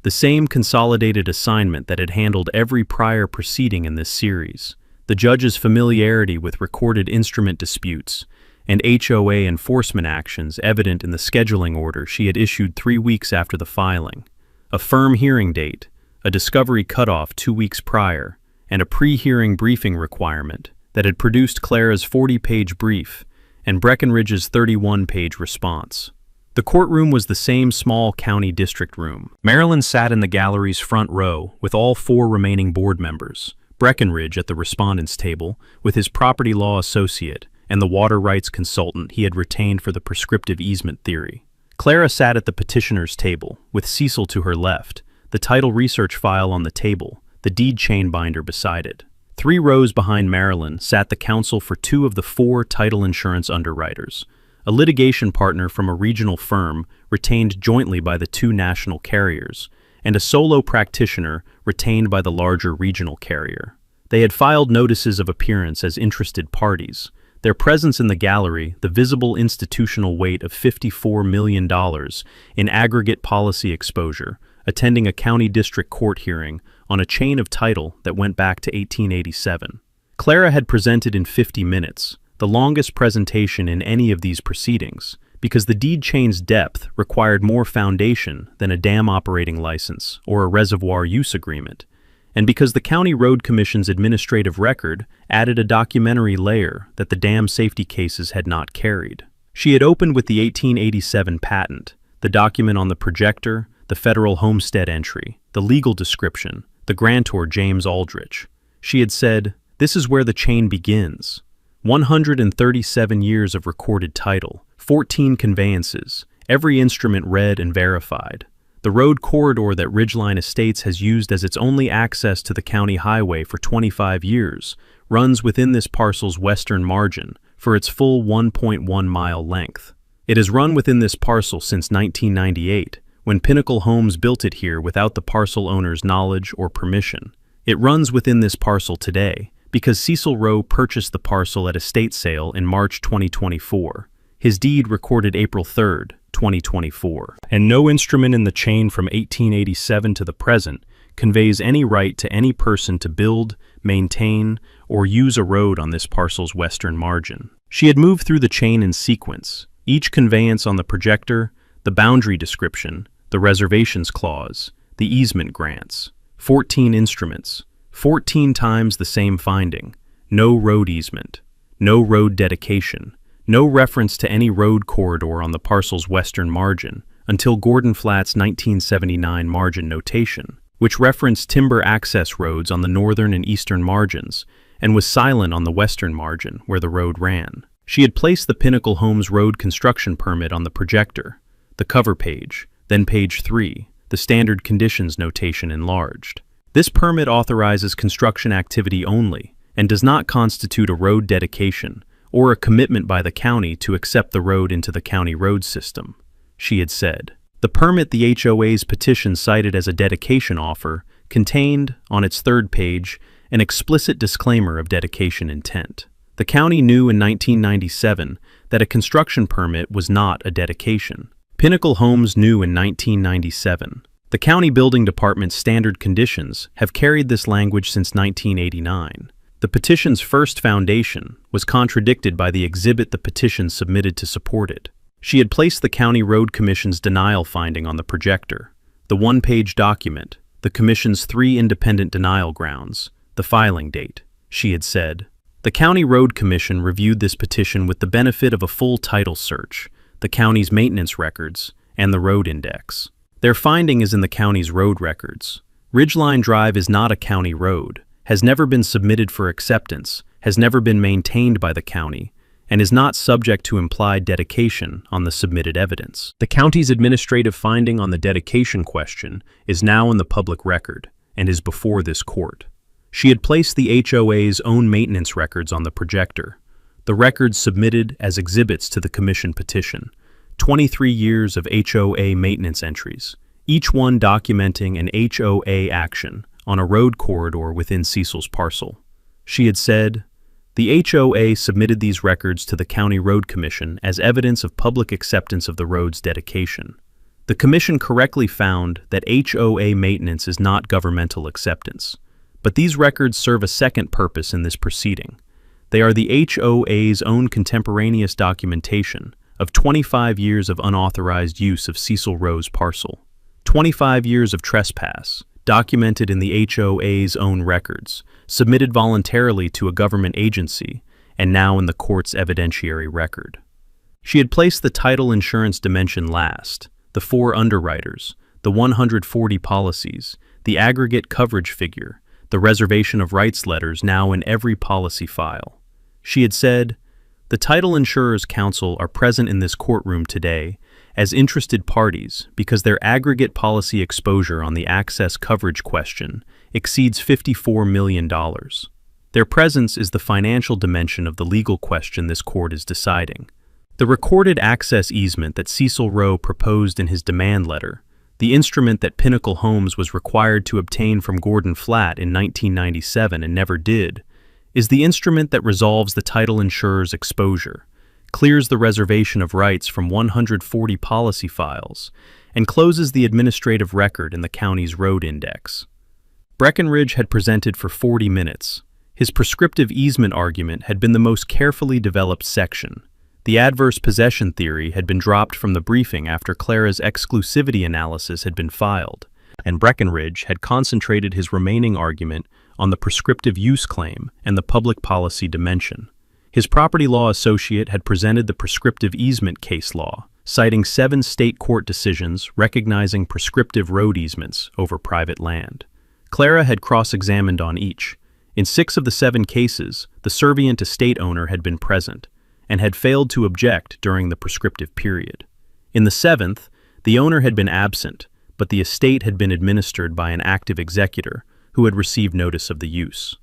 the same consolidated assignment that had handled every prior proceeding in this series, the judge's familiarity with recorded instrument disputes, and HOA enforcement actions evident in the scheduling order she had issued 3 weeks after the filing, a firm hearing date, a discovery cutoff 2 weeks prior, and a pre-hearing briefing requirement that had produced Clara's 40-page brief and Breckenridge's 31-page response. The courtroom was the same small county district room. Marilyn sat in the gallery's front row with all 4 remaining board members, Breckenridge at the respondents' table with his property law associate and the water rights consultant he had retained for the prescriptive easement theory. Clara sat at the petitioner's table with Cecil to her left, the title research file on the table, the deed chain binder beside it. 3 rows behind Marilyn sat the counsel for 2 of the 4 title insurance underwriters, a litigation partner from a regional firm retained jointly by the 2 national carriers, and a solo practitioner retained by the larger regional carrier. They had filed notices of appearance as interested parties, their presence in the gallery the visible institutional weight of $54 million in aggregate policy exposure, attending a county district court hearing on a chain of title that went back to 1887. Clara had presented in 50 minutes, the longest presentation in any of these proceedings, because the deed chain's depth required more foundation than a dam operating license or a reservoir use agreement, and because the County Road Commission's administrative record added a documentary layer that the dam safety cases had not carried. She had opened with the 1887 patent, the document on the projector, the federal homestead entry, the legal description, the grantor James Aldrich. She had said, "This is where the chain begins. 137 years of recorded title, 14 conveyances, every instrument read and verified. The road corridor that Ridgeline Estates has used as its only access to the county highway for 25 years runs within this parcel's western margin for its full 1.1-mile length. It has run within this parcel since 1998, when Pinnacle Homes built it here without the parcel owner's knowledge or permission. It runs within this parcel today because Cecil Rowe purchased the parcel at estate sale in March 2024. His deed recorded April 3, 2024. And no instrument in the chain from 1887 to the present conveys any right to any person to build, maintain, or use a road on this parcel's western margin." She had moved through the chain in sequence, each conveyance on the projector, the boundary description, the reservations clause, the easement grants. 14 instruments, 14 times the same finding. No road easement, no road dedication, no reference to any road corridor on the parcel's western margin until Gordon Flatt's 1979 margin notation, which referenced timber access roads on the northern and eastern margins and was silent on the western margin where the road ran. She had placed the Pinnacle Homes road construction permit on the projector, the cover page, then page 3, the standard conditions notation enlarged. This permit authorizes construction activity only and does not constitute a road dedication or a commitment by the county to accept the road into the county road system, she had said. The permit the HOA's petition cited as a dedication offer contained, on its 3rd page, an explicit disclaimer of dedication intent. The county knew in 1997 that a construction permit was not a dedication. Pinnacle Homes knew in 1997. The county building department's standard conditions have carried this language since 1989. The petition's first foundation was contradicted by the exhibit the petition submitted to support it. She had placed the County Road Commission's denial finding on the projector, the 1-page document, the Commission's 3 independent denial grounds, the filing date. She had said, The County Road Commission reviewed this petition with the benefit of a full title search, the county's maintenance records, and the road index. Their finding is in the county's road records. Ridgeline Drive is not a county road, has never been submitted for acceptance, has never been maintained by the county, and is not subject to implied dedication on the submitted evidence. The county's administrative finding on the dedication question is now in the public record and is before this court. She had placed the HOA's own maintenance records on the projector. The records submitted as exhibits to the commission petition, 23 years of HOA maintenance entries, each one documenting an HOA action on a road corridor within Cecil's parcel. She had said, "The HOA submitted these records to the County Road Commission as evidence of public acceptance of the road's dedication. The commission correctly found that HOA maintenance is not governmental acceptance. But these records serve a second purpose in this proceeding. They are the HOA's own contemporaneous documentation of 25 years of unauthorized use of Cecil Rowe's parcel, 25 years of trespass, documented in the HOA's own records, submitted voluntarily to a government agency, and now in the court's evidentiary record." She had placed the title insurance dimension last, the 4 underwriters, the 140 policies, the aggregate coverage figure, the reservation of rights letters now in every policy file. She had said, "The title insurers' counsel are present in this courtroom today as interested parties because their aggregate policy exposure on the access coverage question exceeds $54 million. Their presence is the financial dimension of the legal question this court is deciding. The recorded access easement that Cecil Rowe proposed in his demand letter, the instrument that Pinnacle Homes was required to obtain from Gordon Flatt in 1997 and never did, is the instrument that resolves the title insurer's exposure, clears the reservation of rights from 140 policy files, and closes the administrative record in the county's road index." Breckenridge had presented for 40 minutes. His prescriptive easement argument had been the most carefully developed section. The adverse possession theory had been dropped from the briefing after Clara's exclusivity analysis had been filed, and Breckenridge had concentrated his remaining argument on the prescriptive use claim and the public policy dimension. His property law associate had presented the prescriptive easement case law, citing 7 state court decisions recognizing prescriptive road easements over private land. Clara had cross-examined on each. In 6 of the 7 cases, the servient estate owner had been present and had failed to object during the prescriptive period. In the 7th, the owner had been absent, but the estate had been administered by an active executor who had received notice of the use.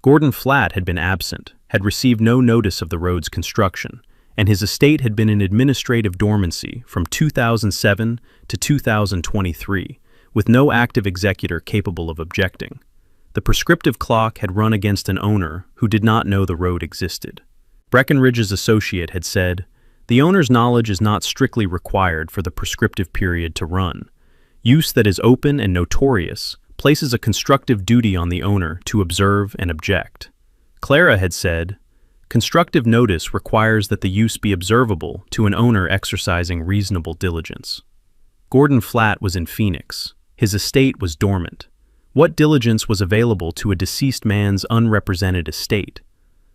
Gordon Flatt had been absent, had received no notice of the road's construction, and his estate had been in administrative dormancy from 2007 to 2023, with no active executor capable of objecting. The prescriptive clock had run against an owner who did not know the road existed. Breckenridge's associate had said, "The owner's knowledge is not strictly required for the prescriptive period to run. Use that is open and notorious places a constructive duty on the owner to observe and object." Clara had said, "Constructive notice requires that the use be observable to an owner exercising reasonable diligence." Gordon Flatt was in Phoenix. His estate was dormant. What diligence was available to a deceased man's unrepresented estate?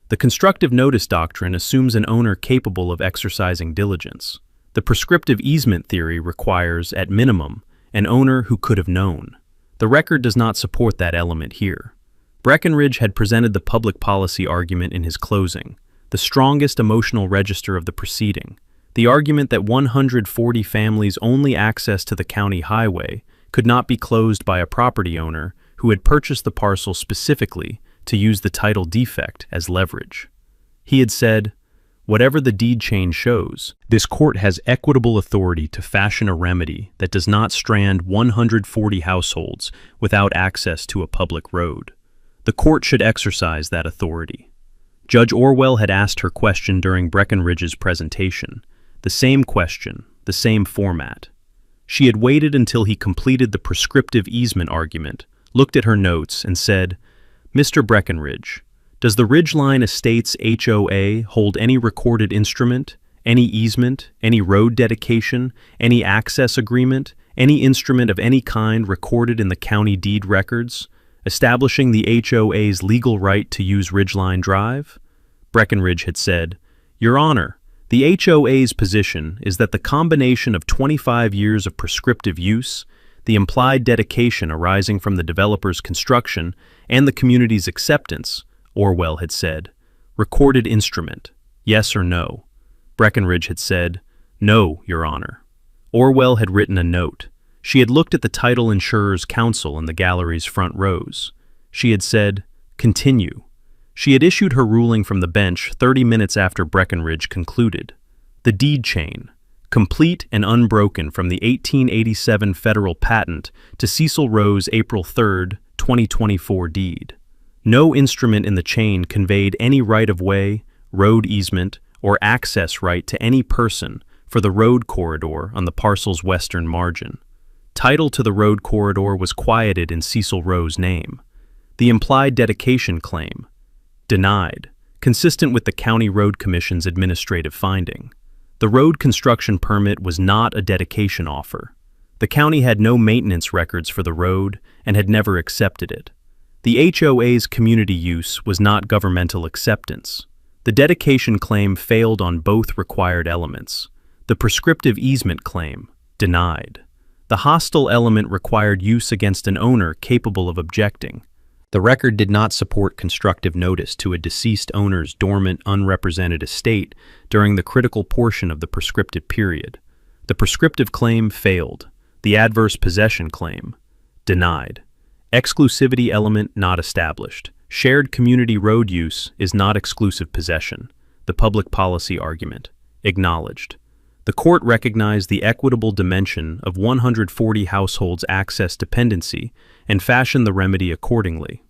The constructive notice doctrine assumes an owner capable of exercising diligence. The prescriptive easement theory requires, at minimum, an owner who could have known. The record does not support that element here. Breckenridge had presented the public policy argument in his closing, the strongest emotional register of the proceeding, the argument that 140 families' only access to the county highway could not be closed by a property owner who had purchased the parcel specifically to use the title defect as leverage. He had said, "Whatever the deed change shows, this court has equitable authority to fashion a remedy that does not strand 140 households without access to a public road. The court should exercise that authority." Judge Orwell had asked her question during Breckenridge's presentation, the same question, the same format. She had waited until he completed the prescriptive easement argument, looked at her notes, and said, "Mr. Breckenridge, does the Ridgeline Estates HOA hold any recorded instrument, any easement, any road dedication, any access agreement, any instrument of any kind recorded in the county deed records, establishing the HOA's legal right to use Ridgeline Drive?" Breckenridge had said, "Your Honor, the HOA's position is that the combination of 25 years of prescriptive use, the implied dedication arising from the developer's construction, and the community's acceptance," Orwell had said, "recorded instrument, yes or no?" Breckenridge had said, "No, Your Honor." Orwell had written a note. She had looked at the title insurer's counsel in the gallery's front rows. She had said, "Continue." She had issued her ruling from the bench 30 minutes after Breckenridge concluded. The deed chain, complete and unbroken from the 1887 federal patent to Cecil Rowe's April 3, 2024 deed. No instrument in the chain conveyed any right-of-way, road easement, or access right to any person for the road corridor on the parcel's western margin. Title to the road corridor was quieted in Cecil Rowe's name. The implied dedication claim, denied, consistent with the County Road Commission's administrative finding. The road construction permit was not a dedication offer. The county had no maintenance records for the road and had never accepted it. The HOA's community use was not governmental acceptance. The dedication claim failed on both required elements. The prescriptive easement claim, denied. The hostile element required use against an owner capable of objecting. The record did not support constructive notice to a deceased owner's dormant, unrepresented estate during the critical portion of the prescriptive period. The prescriptive claim failed. The adverse possession claim, denied. Exclusivity element not established. Shared community road use is not exclusive possession. The public policy argument, acknowledged. The court recognized the equitable dimension of 140 households' access dependency and fashioned the remedy accordingly.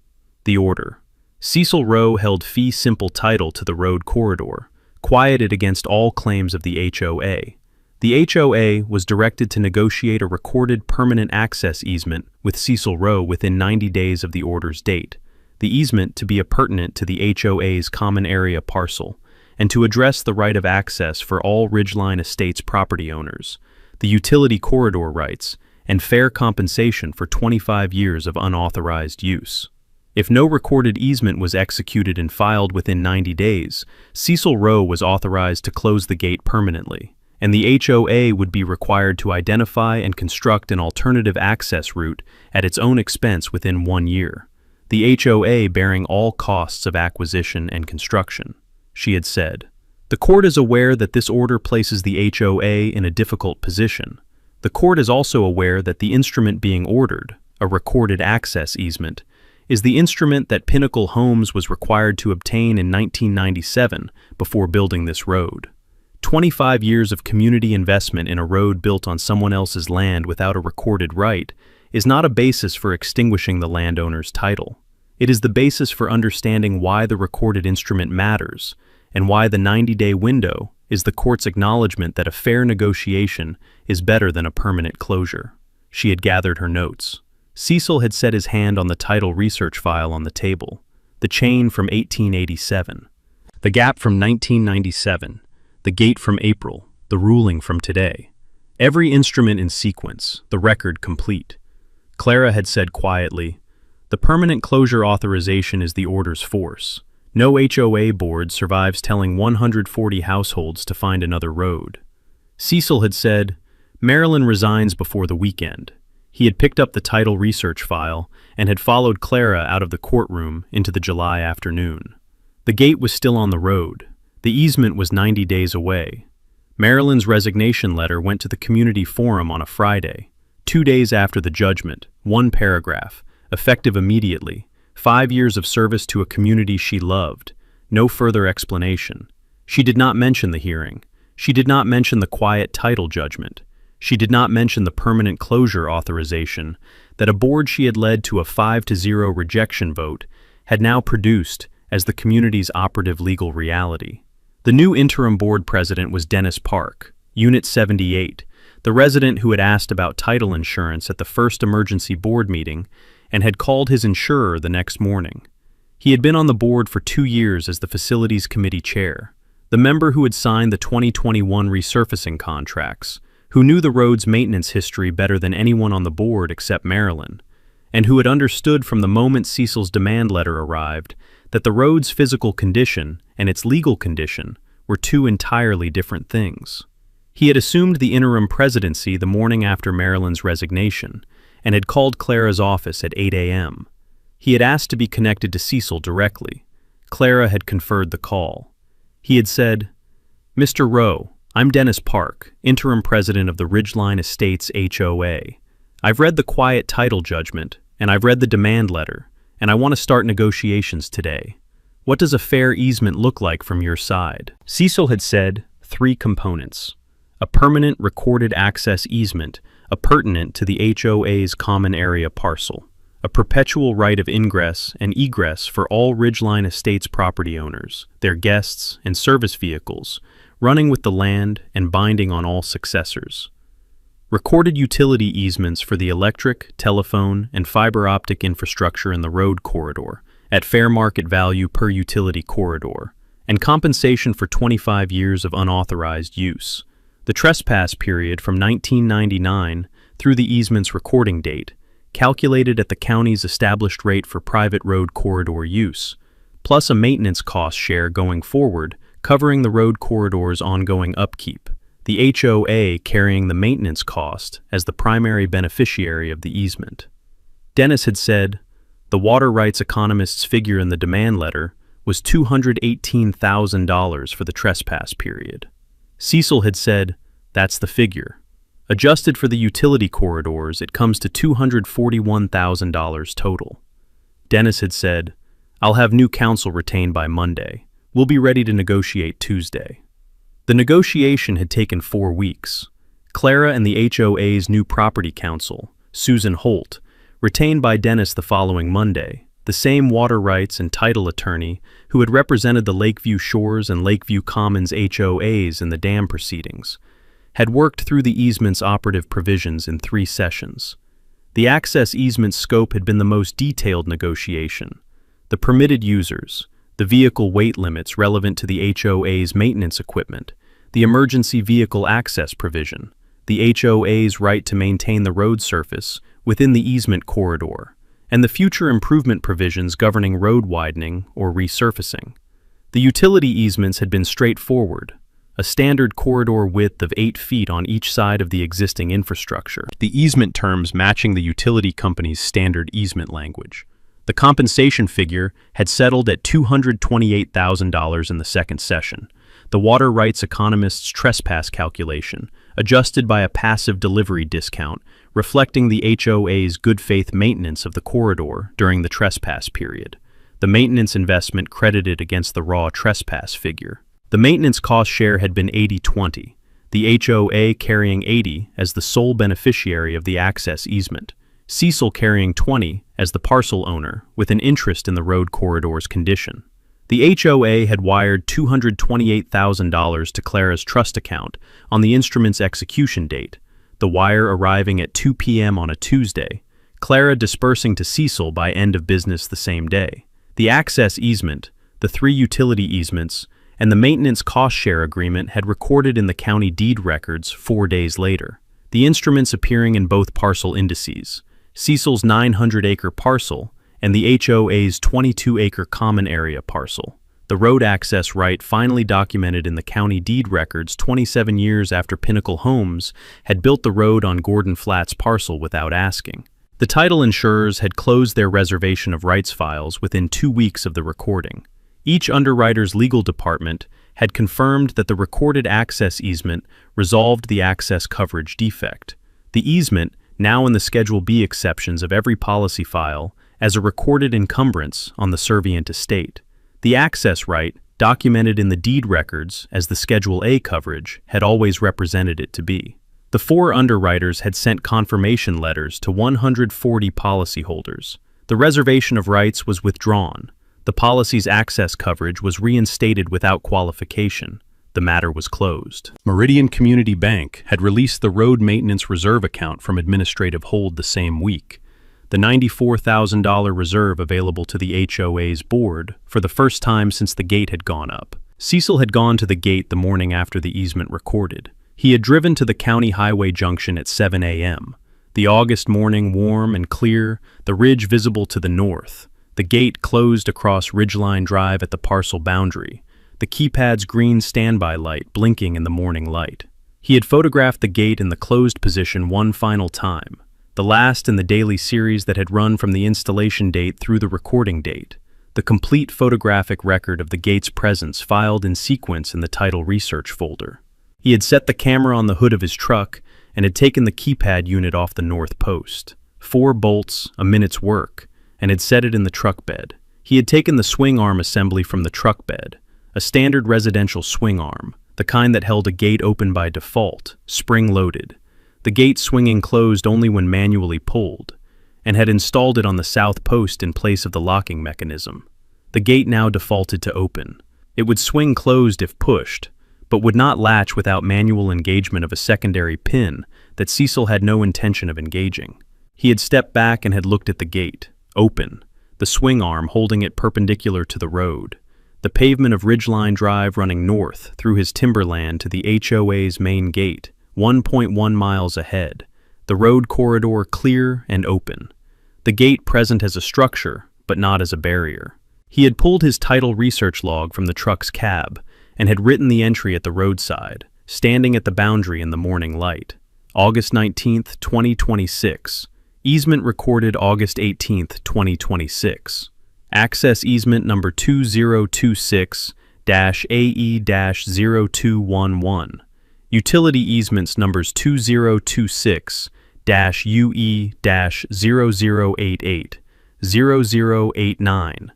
The order. Cecil Rowe held fee simple title to the road corridor, quieted against all claims of the HOA. The HOA was directed to negotiate a recorded permanent access easement with Cecil Rowe within 90 days of the order's date, the easement to be appurtenant to the HOA's common area parcel, and to address the right of access for all Ridgeline Estates property owners, the utility corridor rights, and fair compensation for 25 years of unauthorized use. If no recorded easement was executed and filed within 90 days, Cecil Rowe was authorized to close the gate permanently, and the HOA would be required to identify and construct an alternative access route at its own expense within 1 year, the HOA bearing all costs of acquisition and construction. She had said, "The court is aware that this order places the HOA in a difficult position. The court is also aware that the instrument being ordered, a recorded access easement, is the instrument that Pinnacle Homes was required to obtain in 1997 before building this road. 25 years of community investment in a road built on someone else's land without a recorded right is not a basis for extinguishing the landowner's title. It is the basis for understanding why the recorded instrument matters, and why the 90-day window is the court's acknowledgement that a fair negotiation is better than a permanent closure." She had gathered her notes. Cecil had set his hand on the title research file on the table, the chain from 1887, the gap from 1997, the gate from April, the ruling from today. Every instrument in sequence, the record complete. Clara had said quietly, "The permanent closure authorization is the order's force. No HOA board survives telling 140 households to find another road." Cecil had said, "Marilyn resigns before the weekend." He had picked up the title research file and had followed Clara out of the courtroom into the July afternoon. The gate was still on the road. The easement was 90 days away. Marilyn's resignation letter went to the community forum on a Friday, 2 days after the judgment, 1 paragraph, effective immediately. 5 years of service to a community she loved. No further explanation. She did not mention the hearing. She did not mention the quiet title judgment. She did not mention the permanent closure authorization that a board she had led to a 5-0 rejection vote had now produced as the community's operative legal reality. The new interim board president was Dennis Park, Unit 78, the resident who had asked about title insurance at the first emergency board meeting and had called his insurer the next morning. He had been on the board for 2 years as the facilities committee chair, the member who had signed the 2021 resurfacing contracts, who knew the road's maintenance history better than anyone on the board except Marilyn, and who had understood from the moment Cecil's demand letter arrived that the road's physical condition and its legal condition were two entirely different things. He had assumed the interim presidency the morning after Marilyn's resignation and had called Clara's office at 8 a.m. He had asked to be connected to Cecil directly. Clara had conferred the call. He had said, "Mr. Rowe, I'm Dennis Park, interim president of the Ridgeline Estates HOA. I've read the quiet title judgment, and I've read the demand letter, and I want to start negotiations today. What does a fair easement look like from your side?" Cecil had said 3 components: a permanent recorded access easement, appurtenant to the HOA's common area parcel, a perpetual right of ingress and egress for all Ridgeline Estates property owners, their guests, and service vehicles, running with the land and binding on all successors. Recorded utility easements for the electric, telephone, and fiber optic infrastructure in the road corridor, at fair market value per utility corridor, and compensation for 25 years of unauthorized use. The trespass period from 1999 through the easement's recording date, calculated at the county's established rate for private road corridor use, plus a maintenance cost share going forward, covering the road corridor's ongoing upkeep, the HOA carrying the maintenance cost as the primary beneficiary of the easement. Dennis had said, the water rights economist's figure in the demand letter was $218,000 for the trespass period. Cecil had said, that's the figure. Adjusted for the utility corridors, it comes to $241,000 total. Dennis had said, I'll have new counsel retained by Monday. We'll be ready to negotiate Tuesday. The negotiation had taken 4 weeks. Clara and the HOA's new property counsel, Susan Holt, retained by Dennis the following Monday, the same water rights and title attorney who had represented the Lakeview Shores and Lakeview Commons HOAs in the dam proceedings, had worked through the easement's operative provisions in 3 sessions. The access easement scope had been the most detailed negotiation. The permitted users, the vehicle weight limits relevant to the HOA's maintenance equipment, the emergency vehicle access provision, the HOA's right to maintain the road surface within the easement corridor, and the future improvement provisions governing road widening or resurfacing. The utility easements had been straightforward, a standard corridor width of 8 feet on each side of the existing infrastructure, the easement terms matching the utility company's standard easement language. The compensation figure had settled at $228,000 in the second session. The water rights economist's trespass calculation, adjusted by a passive delivery discount, reflecting the HOA's good faith maintenance of the corridor during the trespass period. The maintenance investment credited against the raw trespass figure. The maintenance cost share had been 80-20, the HOA carrying 80 as the sole beneficiary of the access easement, Cecil carrying 20 as the parcel owner with an interest in the road corridor's condition. The HOA had wired $228,000 to Clara's trust account on the instrument's execution date, the wire arriving at 2 p.m. on a Tuesday, Clara dispersing to Cecil by end of business the same day. The access easement, the 3 utility easements, and the maintenance cost share agreement had recorded in the county deed records 4 days later, the instruments appearing in both parcel indices, Cecil's 900-acre parcel and the HOA's 22-acre common area parcel. The road access right finally documented in the county deed records 27 years after Pinnacle Homes had built the road on Gordon Flats parcel without asking. The title insurers had closed their reservation of rights files within 2 weeks of the recording. Each underwriter's legal department had confirmed that the recorded access easement resolved the access coverage defect. The easement, now in the Schedule B exceptions of every policy file, as a recorded encumbrance on the servient estate. The access right, documented in the deed records as the Schedule A coverage, had always represented it to be. The 4 underwriters had sent confirmation letters to 140 policyholders. The reservation of rights was withdrawn. The policy's access coverage was reinstated without qualification. The matter was closed. Meridian Community Bank had released the road maintenance reserve account from administrative hold the same week. The $94,000 reserve available to the HOA's board for the first time since the gate had gone up. Cecil had gone to the gate the morning after the easement recorded. He had driven to the county highway junction at 7 a.m. The August morning warm and clear, the ridge visible to the north, The gate closed across Ridgeline Drive at the parcel boundary, the keypad's green standby light blinking in the morning light. He had photographed the gate in the closed position one final time, the last in the daily series that had run from the installation date through the recording date, the complete photographic record of the gate's presence filed in sequence in the title research folder. He had set the camera on the hood of his truck and had taken the keypad unit off the north post. 4 bolts, a minute's work, and had set it in the truck bed. He had taken the swing arm assembly from the truck bed, a standard residential swing arm, the kind that held a gate open by default, spring-loaded, the gate swinging closed only when manually pulled, and had installed it on the south post in place of the locking mechanism. The gate now defaulted to open. It would swing closed if pushed, but would not latch without manual engagement of a secondary pin that Cecil had no intention of engaging. He had stepped back and had looked at the gate, open, the swing arm holding it perpendicular to the road, the pavement of Ridgeline Drive running north through his timberland to the HOA's main gate, 1.1 miles ahead, the road corridor clear and open, the gate present as a structure, but not as a barrier. He had pulled his title research log from the truck's cab and had written the entry at the roadside, standing at the boundary in the morning light. August 19, 2026. Easement recorded August 18, 2026. Access easement number 2026-AE-0211. Utility easements numbers 2026-UE-0088, 0089,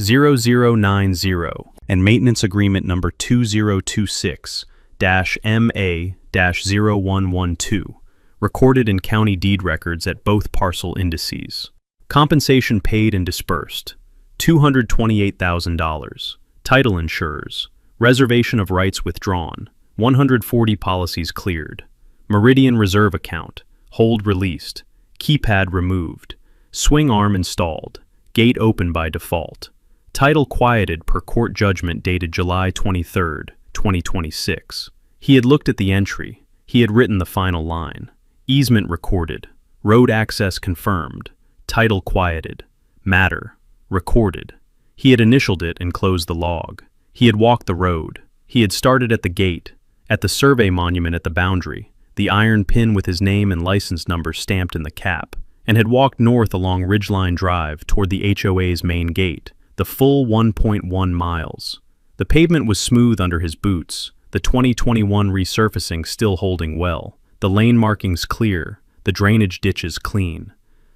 0090, and maintenance agreement number 2026-MA-0112, recorded in county deed records at both parcel indices. Compensation paid and disbursed, $228,000. Title insurers, reservation of rights withdrawn, 140 policies cleared. Meridian reserve account, hold released, keypad removed, swing arm installed, gate open by default. Title quieted per court judgment dated July 23, 2026. He had looked at the entry. He had written the final line. Easement recorded. Road access confirmed. Title quieted. Matter recorded. He had initialed it and closed the log. He had walked the road. He had started at the gate, at the survey monument at the boundary, the iron pin with his name and license number stamped in the cap, and had walked north along Ridgeline Drive toward the HOA's main gate, the full 1.1 miles. The pavement was smooth under his boots, the 2021 resurfacing still holding well, the lane markings clear, the drainage ditches clean.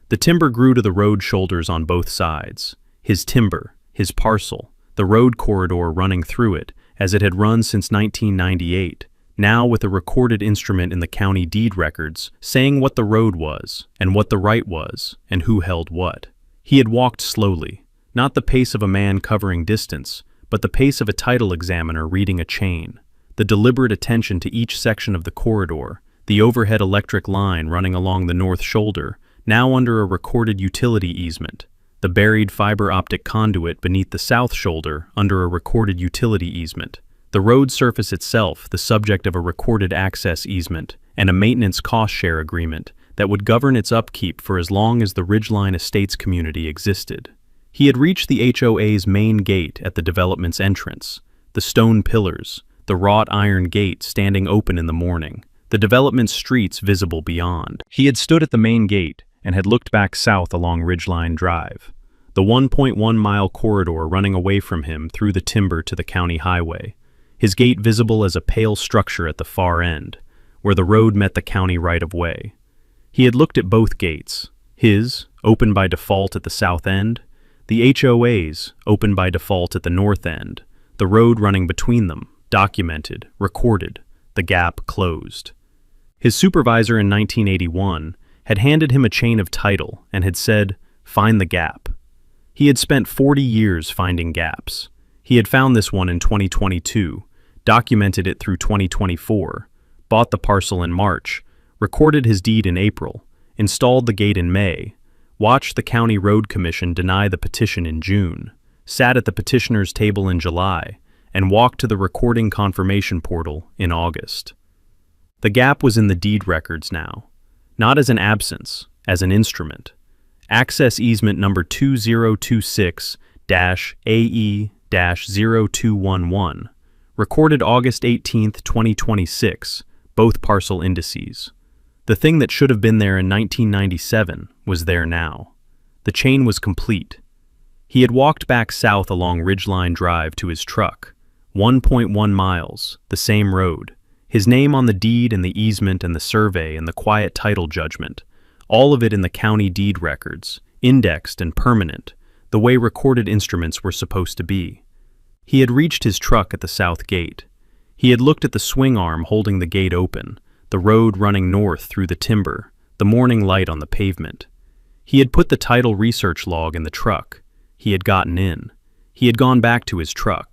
The timber grew to the road shoulders on both sides. His timber, his parcel, the road corridor running through it, as it had run since 1998, now with a recorded instrument in the county deed records saying what the road was, and what the right was, and who held what. He had walked slowly, not the pace of a man covering distance, but the pace of a title examiner reading a chain, the deliberate attention to each section of the corridor, the overhead electric line running along the north shoulder, now under a recorded utility easement, the buried fiber optic conduit beneath the south shoulder under a recorded utility easement, the road surface itself the subject of a recorded access easement, and a maintenance cost-share agreement that would govern its upkeep for as long as the Ridgeline Estates community existed. He had reached the HOA's main gate at the development's entrance, the stone pillars, the wrought iron gate standing open in the morning, the development's streets visible beyond. He had stood at the main gate and had looked back south along Ridgeline Drive, the 1.1-mile corridor running away from him through the timber to the county highway, his gate visible as a pale structure at the far end, where the road met the county right-of-way. He had looked at both gates, his, open by default at the south end, the HOA's, open by default at the north end, the road running between them, documented, recorded, the gap closed. His supervisor in 1981 had handed him a chain of title and had said, "Find the gap." He had spent 40 years finding gaps. He had found this one in 2022, documented it through 2024, bought the parcel in March, recorded his deed in April, installed the gate in May, watched the County Road Commission deny the petition in June, sat at the petitioner's table in July, and walked to the recording confirmation portal in August. The gap was in the deed records now, not as an absence, as an instrument. Access easement number 2026-AE-0211. Recorded August 18, 2026, both parcel indices. The thing that should have been there in 1997 was there now. The chain was complete. He had walked back south along Ridgeline Drive to his truck. 1.1 miles, the same road. His name on the deed and the easement and the survey and the quiet title judgment. All of it in the county deed records, indexed and permanent, the way recorded instruments were supposed to be. He had reached his truck at the south gate. He had looked at the swing arm holding the gate open, the road running north through the timber, the morning light on the pavement. He had put the title research log in the truck. He had gotten in. He had gone back to his truck.